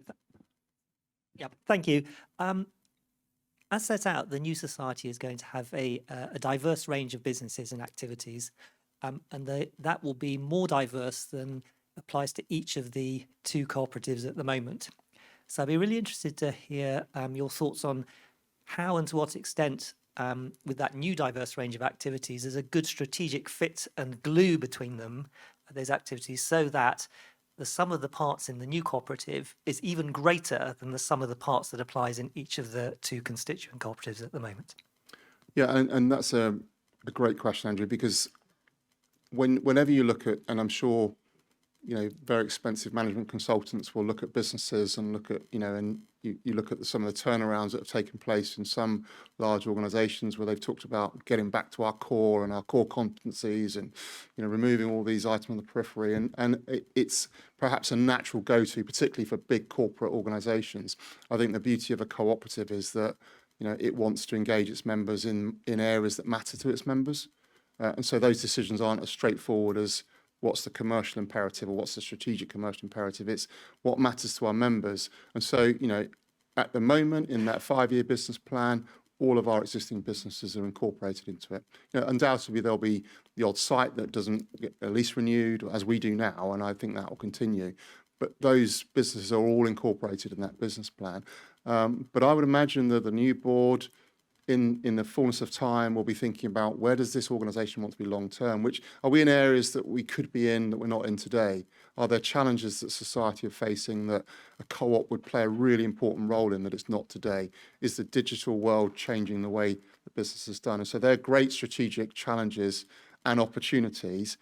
Yep, thank you. As set out, the new society is going to have a diverse range of businesses and activities. And that will be more diverse than applies to each of the two cooperatives at the moment. So I'd be really interested to hear your thoughts on how and to what extent, with that new diverse range of activities, there's a good strategic fit and glue between them, those activities, so that the sum of the parts in the new cooperative is even greater than the sum of the parts that applies in each of the two constituent cooperatives at the moment. Yeah, and that's a great question, Andrew, because whenever you look at, and I'm sure, very expensive management consultants will look at businesses and look at, and you look at some of the turnarounds that have taken place in some large organisations where they've talked about getting back to our core and our core competencies and, removing all these items on the periphery. And it's perhaps a natural go-to, particularly for big corporate organisations. I think the beauty of a cooperative is that, it wants to engage its members in areas that matter to its members. And so those decisions aren't as straightforward as what's the commercial imperative or what's the strategic commercial imperative. It's what matters to our members. And so, at the moment in that 5-year business plan, all of our existing businesses are incorporated into it. Undoubtedly, there'll be the odd site that doesn't get a lease renewed, as we do now, and I think that will continue. But those businesses are all incorporated in that business plan. But I would imagine that the new board, in the fullness of time, we'll be thinking about where does this organisation want to be long term? Which are we in areas that we could be in that we're not in today? Are there challenges that society are facing that a co-op would play a really important role in that it's not today? Is the digital world changing the way the business is done? And so they're great strategic challenges and opportunities.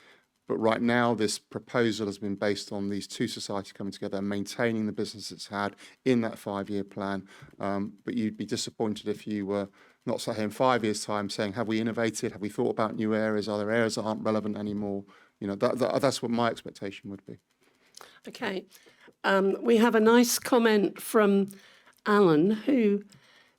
But right now, this proposal has been based on these two societies coming together and maintaining the business it's had in that 5-year plan. But you'd be disappointed if you were not sat here in 5 years' time saying, have we innovated? Have we thought about new areas? Are there areas that aren't relevant anymore? You know, that's what my expectation would be. Okay. We have a nice comment from Alan, who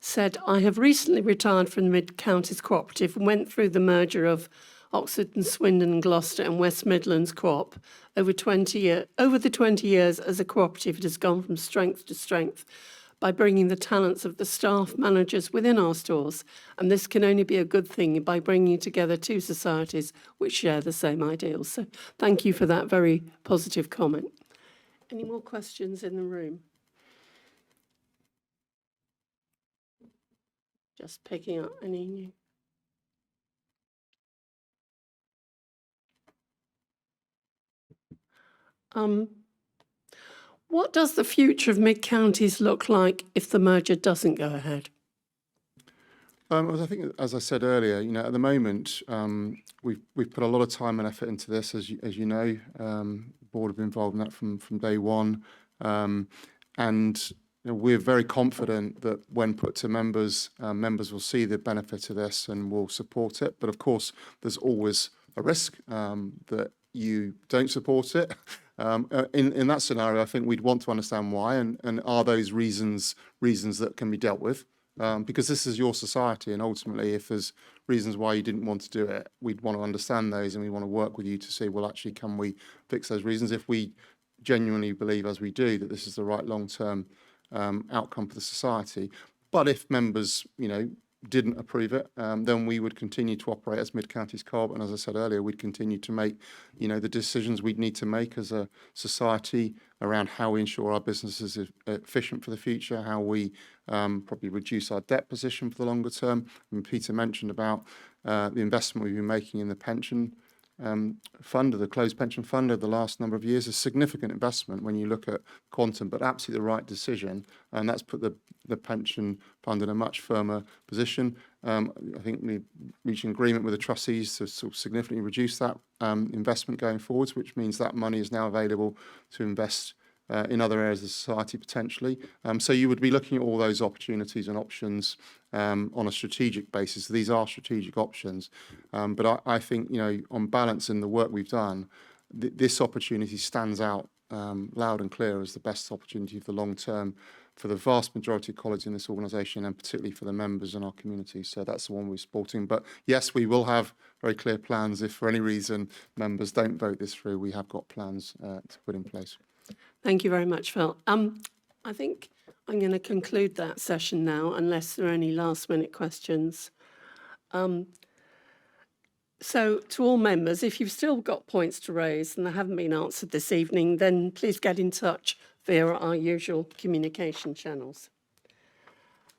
said, I have recently retired from the Mid-Counties Co-operative and went through the merger of Oxford and Swindon, Gloucester and West Midlands Co-op over the 20 years as a cooperative. It has gone from strength to strength by bringing the talents of the staff managers within our stores. And this can only be a good thing by bringing together two societies which share the same ideals. So thank you for that very positive comment. Any more questions in the room? Just picking up any new. What does the future of mid-counties look like if the merger doesn't go ahead? Well, I think, as I said earlier, you know, at the moment, we've put a lot of time and effort into this, as you know. The board have been involved in that from day one, and you know, we're very confident that when put to members, members will see the benefit of this and will support it. But of course, there's always a risk that you don't support it. In that scenario, I think we'd want to understand why, and are those reasons that can be dealt with? Because this is your society, and ultimately, if there's reasons why you didn't want to do it, we'd want to understand those, and we want to work with you to see, well, actually, can we fix those reasons? If we genuinely believe, as we do, that this is the right long-term outcome for the society. But if members, you know, didn't approve it, then we would continue to operate as Mid-Counties Co-op, and as I said earlier, we'd continue to make, you know, the decisions we'd need to make as a society around how we ensure our business is efficient for the future, how we probably reduce our debt position for the longer term. And Peter mentioned about the investment we've been making in the pension fund, the closed pension fund over the last number of years, a significant investment when you look at quantum, but absolutely the right decision, and that's put the pension fund in a much firmer position. I think we reached an agreement with the trustees to sort of significantly reduce that investment going forwards, which means that money is now available to invest in other areas of society potentially. So you would be looking at all those opportunities and options on a strategic basis. These are strategic options, but I think, you know, on balance in the work we've done, this opportunity stands out loud and clear as the best opportunity for the long term for the vast majority of colleagues in this organisation, and particularly for the members in our community. So that's the one we're supporting. But yes, we will have very clear plans. If for any reason members don't vote this through, we have got plans to put in place. Thank you very much, Phil. I think I'm going to conclude that session now, unless there are any last-minute questions. So to all members, if you've still got points to raise and they haven't been answered this evening, then please get in touch via our usual communication channels.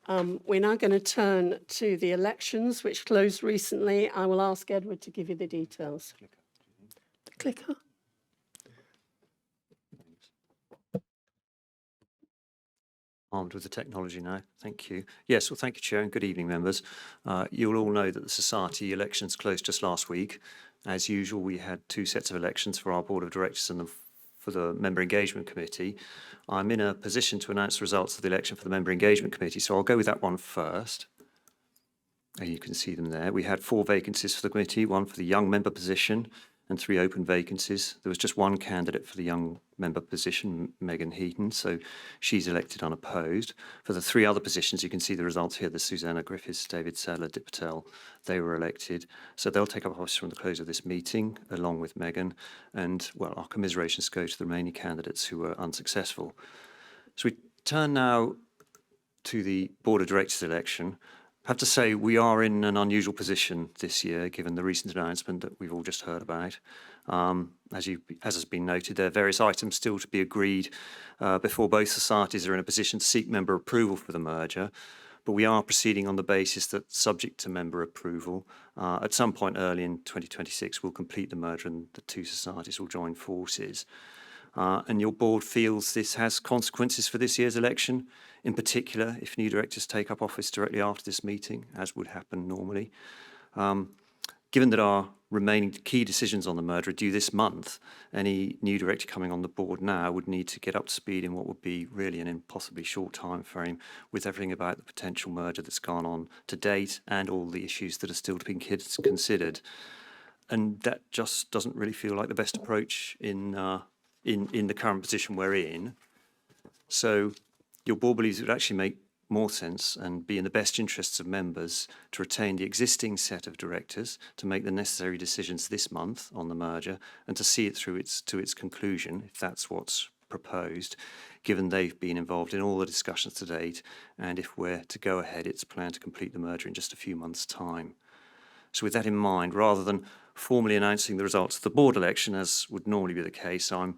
We're now going to turn to the elections, which closed recently. I will ask Edward to give you the details. The clicker. Armed with the technology now. Thank you. Yes, well, thank you, Chair, and good evening, members. You'll all know that the Society elections closed just last week. As usual, we had two sets of elections for our Board of Directors and for the Member Engagement Committee. I'm in a position to announce the results of the election for the Member Engagement Committee, so I'll go with that one first. You can see them there. We had 4 vacancies for the committee, 1 for the young member position and 3 open vacancies. There was just 1 candidate for the young member position, Megan Heaton, so she's elected unopposed. For the 3 other positions, you can see the results here, the Susanna Griffiths, David Sadler, Dip Patel, they were elected. So they'll take up office from the close of this meeting, along with Megan. And, well, our commiserations go to the remaining candidates who were unsuccessful. So we turn now to the Board of Directors election. I have to say we are in an unusual position this year, given the recent announcement that we've all just heard about. As has been noted, there are various items still to be agreed before both societies are in a position to seek member approval for the merger. But we are proceeding on the basis that, subject to member approval, at some point early in 2026, we'll complete the merger and the 2 societies will join forces. And your board feels this has consequences for this year's election, in particular if new directors take up office directly after this meeting, as would happen normally. Given that our remaining key decisions on the merger are due this month, any new director coming on the board now would need to get up to speed in what would be really an impossibly short time frame with everything about the potential merger that's gone on to date and all the issues that are still to be considered. And that just doesn't really feel like the best approach in the current position we're in. So your board believes it would actually make more sense and be in the best interests of members to retain the existing set of directors to make the necessary decisions this month on the merger and to see it through to its conclusion, if that's what's proposed, given they've been involved in all the discussions to date, and if we're to go ahead, it's planned to complete the merger in just a few months' time. So with that in mind, rather than formally announcing the results of the board election, as would normally be the case, I'm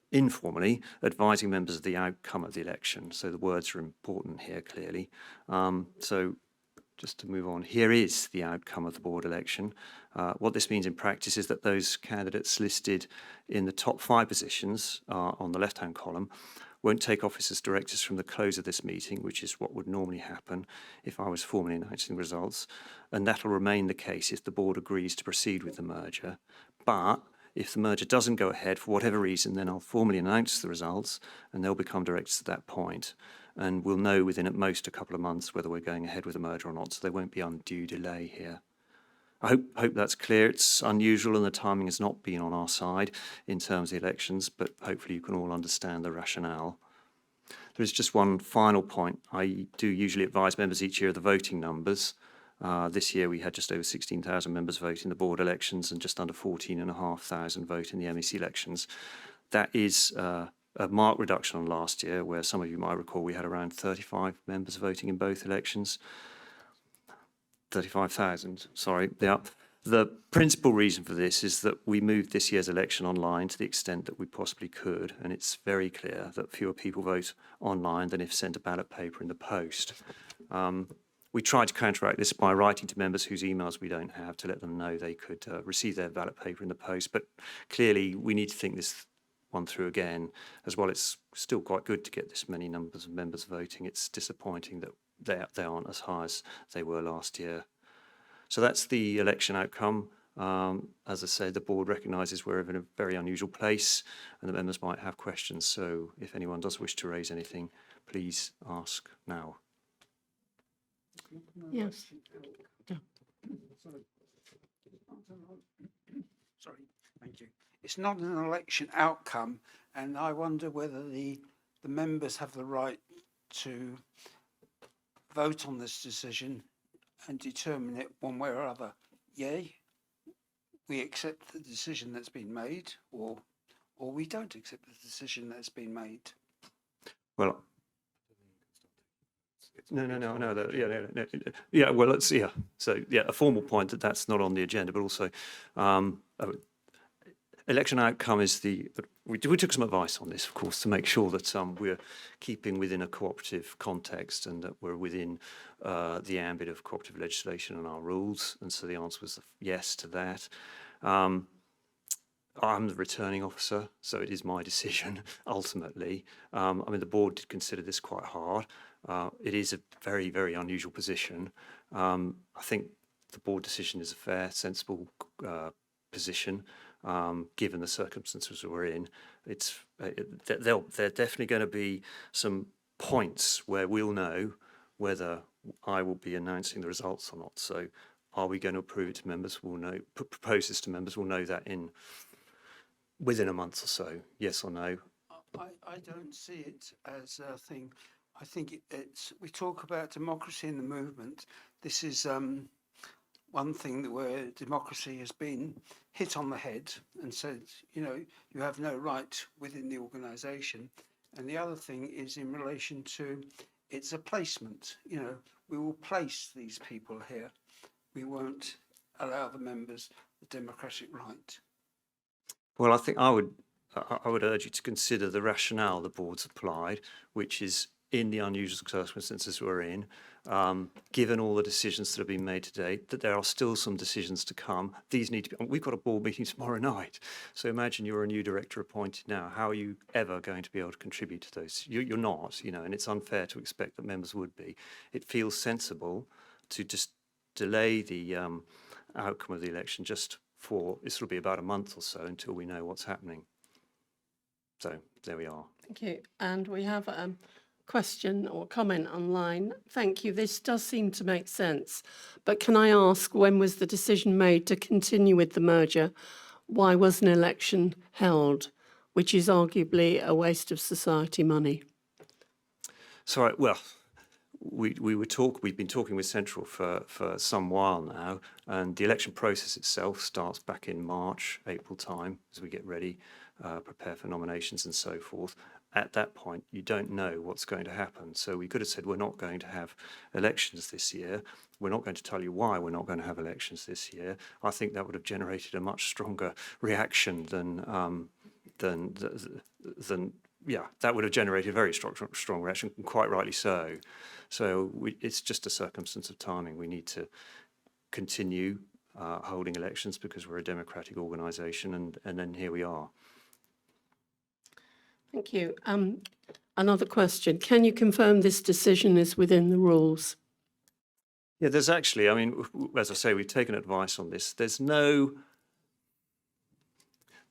informally advising members of the outcome of the election. So the words are important here, clearly. So just to move on, here is the outcome of the board election. What this means in practice is that those candidates listed in the top 5 positions on the left-hand column won't take office as directors from the close of this meeting, which is what would normally happen if I was formally announcing the results. And that'll remain the case if the board agrees to proceed with the merger. But if the merger doesn't go ahead for whatever reason, then I'll formally announce the results and they'll become directors at that point. And we'll know within at most a couple of months whether we're going ahead with the merger or not, so there won't be undue delay here. I hope that's clear. It's unusual and the timing has not been on our side in terms of the elections, but hopefully you can all understand the rationale. There is just one final point. I do usually advise members each year of the voting numbers. This year we had just over 16,000 members vote in the board elections and just under 14,500 vote in the MEC elections. That is a marked reduction on last year, where some of you might recall we had around 35 members voting in both elections. 35,000, sorry. Yeah. The principal reason for this is that we moved this year's election online to the extent that we possibly could, and it's very clear that fewer people vote online than if sent a ballot paper in the post. We tried to counteract this by writing to members whose emails we don't have to let them know they could receive their ballot paper in the post, but clearly we need to think this one through again. As well, it's still quite good to get this many numbers of members voting. It's disappointing that they aren't as high as they were last year. So that's the election outcome. As I said, the board recognises we're in a very unusual place and the members might have questions. So if anyone does wish to raise anything, please ask now. Yes. Sorry, thank you. It's not an election outcome, and I wonder whether the members have the right to vote on this decision and determine it one way or other. Yay, we accept the decision that's been made, or we don't accept the decision that's been made. Well, no. Yeah. Well, let's yeah. So yeah, a formal point that's not on the agenda, but also election outcome is we took some advice on this, of course, to make sure that we're keeping within a cooperative context and that we're within the ambit of cooperative legislation and our rules. And so the answer was yes to that. I'm the returning officer, so it is my decision ultimately. I mean, the board did consider this quite hard. It is a very, very unusual position. I think the board decision is a fair, sensible position, given the circumstances we're in. There are definitely going to be some points where we'll know whether I will be announcing the results or not. So are we going to approve it to members? We'll know, propose this to members, we'll know that within a month or so, yes or no. I don't see it as a thing. I think we talk about democracy in the movement. This is one thing where democracy has been hit on the head and said, you have no right within the organisation. And the other thing is in relation to, it's a placement. We will place these people here. We won't allow the members the democratic right. Well, I think I would urge you to consider the rationale the board's applied, which is in the unusual circumstances we're in, given all the decisions that have been made today, that there are still some decisions to come. These need to be, we've got a board meeting tomorrow night. So imagine you're a new director appointed now. How are you ever going to be able to contribute to those? You're not, and it's unfair to expect that members would be. It feels sensible to just delay the outcome of the election just for, this will be about a month or so until we know what's happening. So there we are. Thank you. And we have a question or comment online. Thank you. This does seem to make sense. But can I ask, when was the decision made to continue with the merger? Why was an election held, which is arguably a waste of society money? So, well, we've been talking with Central for some while now, and the election process itself starts back in March, April time, as we get ready, prepare for nominations and so forth. At that point, you don't know what's going to happen. So we could have said we're not going to have elections this year. We're not going to tell you why we're not going to have elections this year. I think that would have generated a much stronger reaction than that would have generated a very strong reaction, and quite rightly so. So it's just a circumstance of timing. We need to continue holding elections because we're a democratic organisation, and then here we are. Thank you. Another question. Can you confirm this decision is within the rules? Yeah, there's actually, I mean, as I say, we've taken advice on this. There's no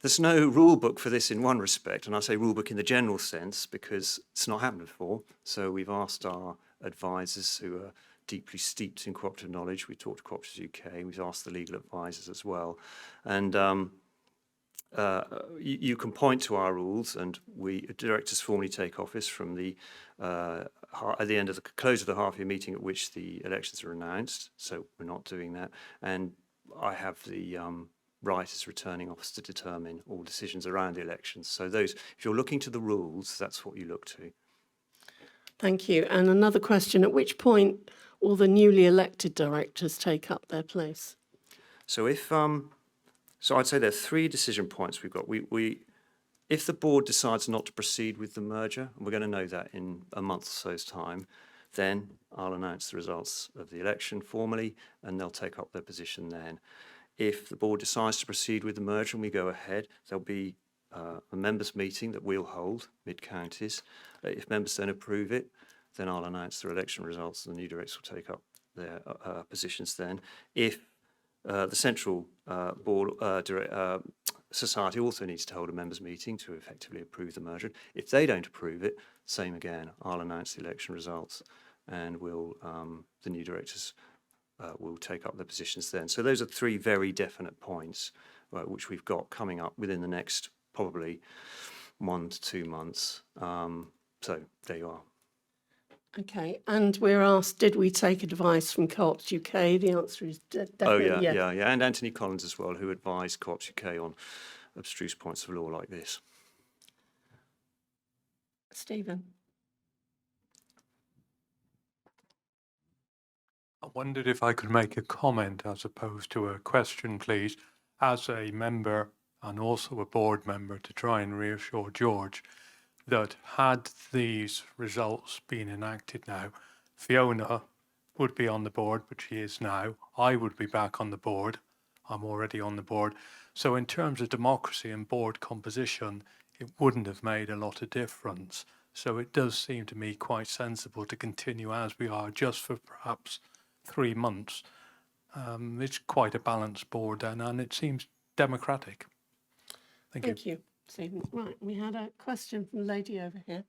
rule book for this in one respect, and I say rule book in the general sense because it's not happened before. So we've asked our advisors who are deeply steeped in cooperative knowledge. We talked to Cooperatives UK, we've asked the legal advisors as well. And you can point to our rules, and directors formally take office from at the end of the close of the half-year meeting at which the elections are announced. So we're not doing that. And I have the right as returning officer to determine all decisions around the elections. So those, if you're looking to the rules, that's what you look to. Thank you. And another question, at which point will the newly elected directors take up their place? So so I'd say there are 3 decision points we've got. If the board decides not to proceed with the merger, and we're going to know that in a month or so's time, then I'll announce the results of the election formally, and they'll take up their position then. If the board decides to proceed with the merger and we go ahead, there'll be a members' meeting that we'll hold, mid-counties. If members don't approve it, then I'll announce the election results and the new directors will take up their positions then. If the Central Board Society also needs to hold a members' meeting to effectively approve the merger. If they don't approve it, same again, I'll announce the election results and the new directors will take up their positions then. So those are 3 very definite points which we've got coming up within the next probably 1 to 2 months. So there you are. Okay, and we're asked, did we take advice from Co-ops UK? The answer is definitely yes. Yeah, and Anthony Collins as well, who advised Co-ops UK on abstruse points of law like this. Stephen. I wondered if I could make a comment as opposed to a question, please, as a member and also a board member, to try and reassure George that had these results been enacted now, Fiona would be on the board, but she is now. I would be back on the board. I'm already on the board. So in terms of democracy and board composition, it wouldn't have made a lot of difference. So it does seem to me quite sensible to continue as we are, just for perhaps 3 months. It's quite a balanced board then, and it seems democratic. Thank you, Stephen. Right, we had a question from the lady over here.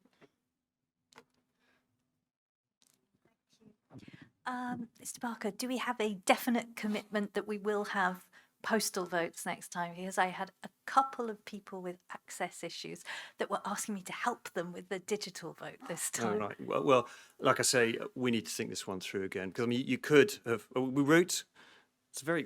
Mr. Barker, do we have a definite commitment that we will have postal votes next time? Because I had a couple of people with access issues that were asking me to help them with the digital vote this time. Right. Well, like I say, we need to think this one through again. Because I mean, you could have. We wrote. It's very.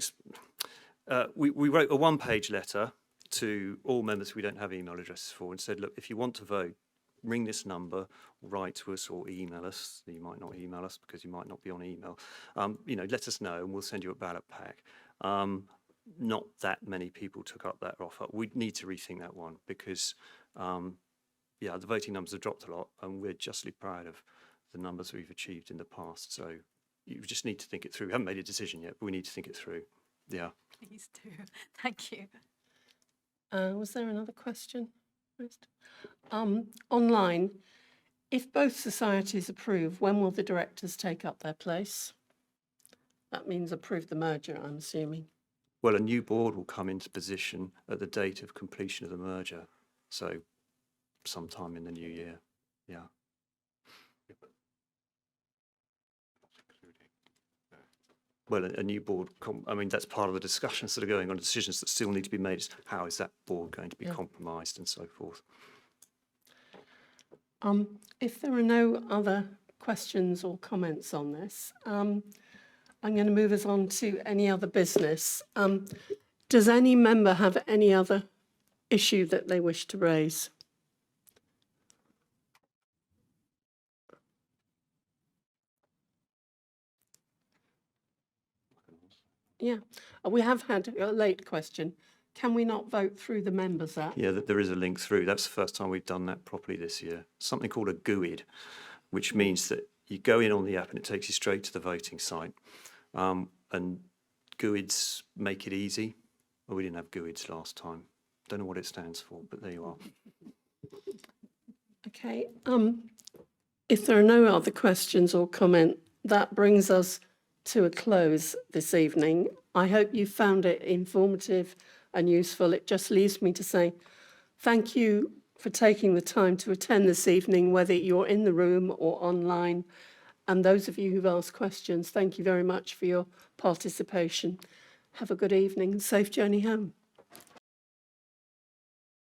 We wrote a 1-page letter to all members we don't have email addresses for, and said, look, if you want to vote, ring this number, write to us or email us. You might not email us because you might not be on email. Let us know and we'll send you a ballot pack. Not that many people took up that offer. We need to rethink that one because, the voting numbers have dropped a lot and we're justly proud of the numbers we've achieved in the past. So you just need to think it through. We haven't made a decision yet, but we need to think it through. Yeah. Please do. Thank you. Was there another question? Online, if both societies approve, when will the directors take up their place? That means approve the merger, I'm assuming. Well, a new board will come into position at the date of completion of the merger, so sometime in the new year. Yeah. Well, a new board, I mean, that's part of the discussions that are going on, decisions that still need to be made. Is how is that board going to be compromised and so forth. If there are no other questions or comments on this, I'm going to move us on to any other business. Does any member have any other issue that they wish to raise? Yeah, we have had a late question. Can we not vote through the members app? Yeah, there is a link through. That's the first time we've done that properly this year. Something called a GUID, which means that you go in on the app and it takes you straight to the voting site. And GUIDs make it easy. Well, we didn't have GUIDs last time. Don't know what it stands for, but there you are. Okay. If there are no other questions or comment, that brings us to a close this evening. I hope you found it informative and useful. It just leaves me to say thank you for taking the time to attend this evening, whether you're in the room or online. And those of you who've asked questions, thank you very much for your participation. Have a good evening and safe journey home.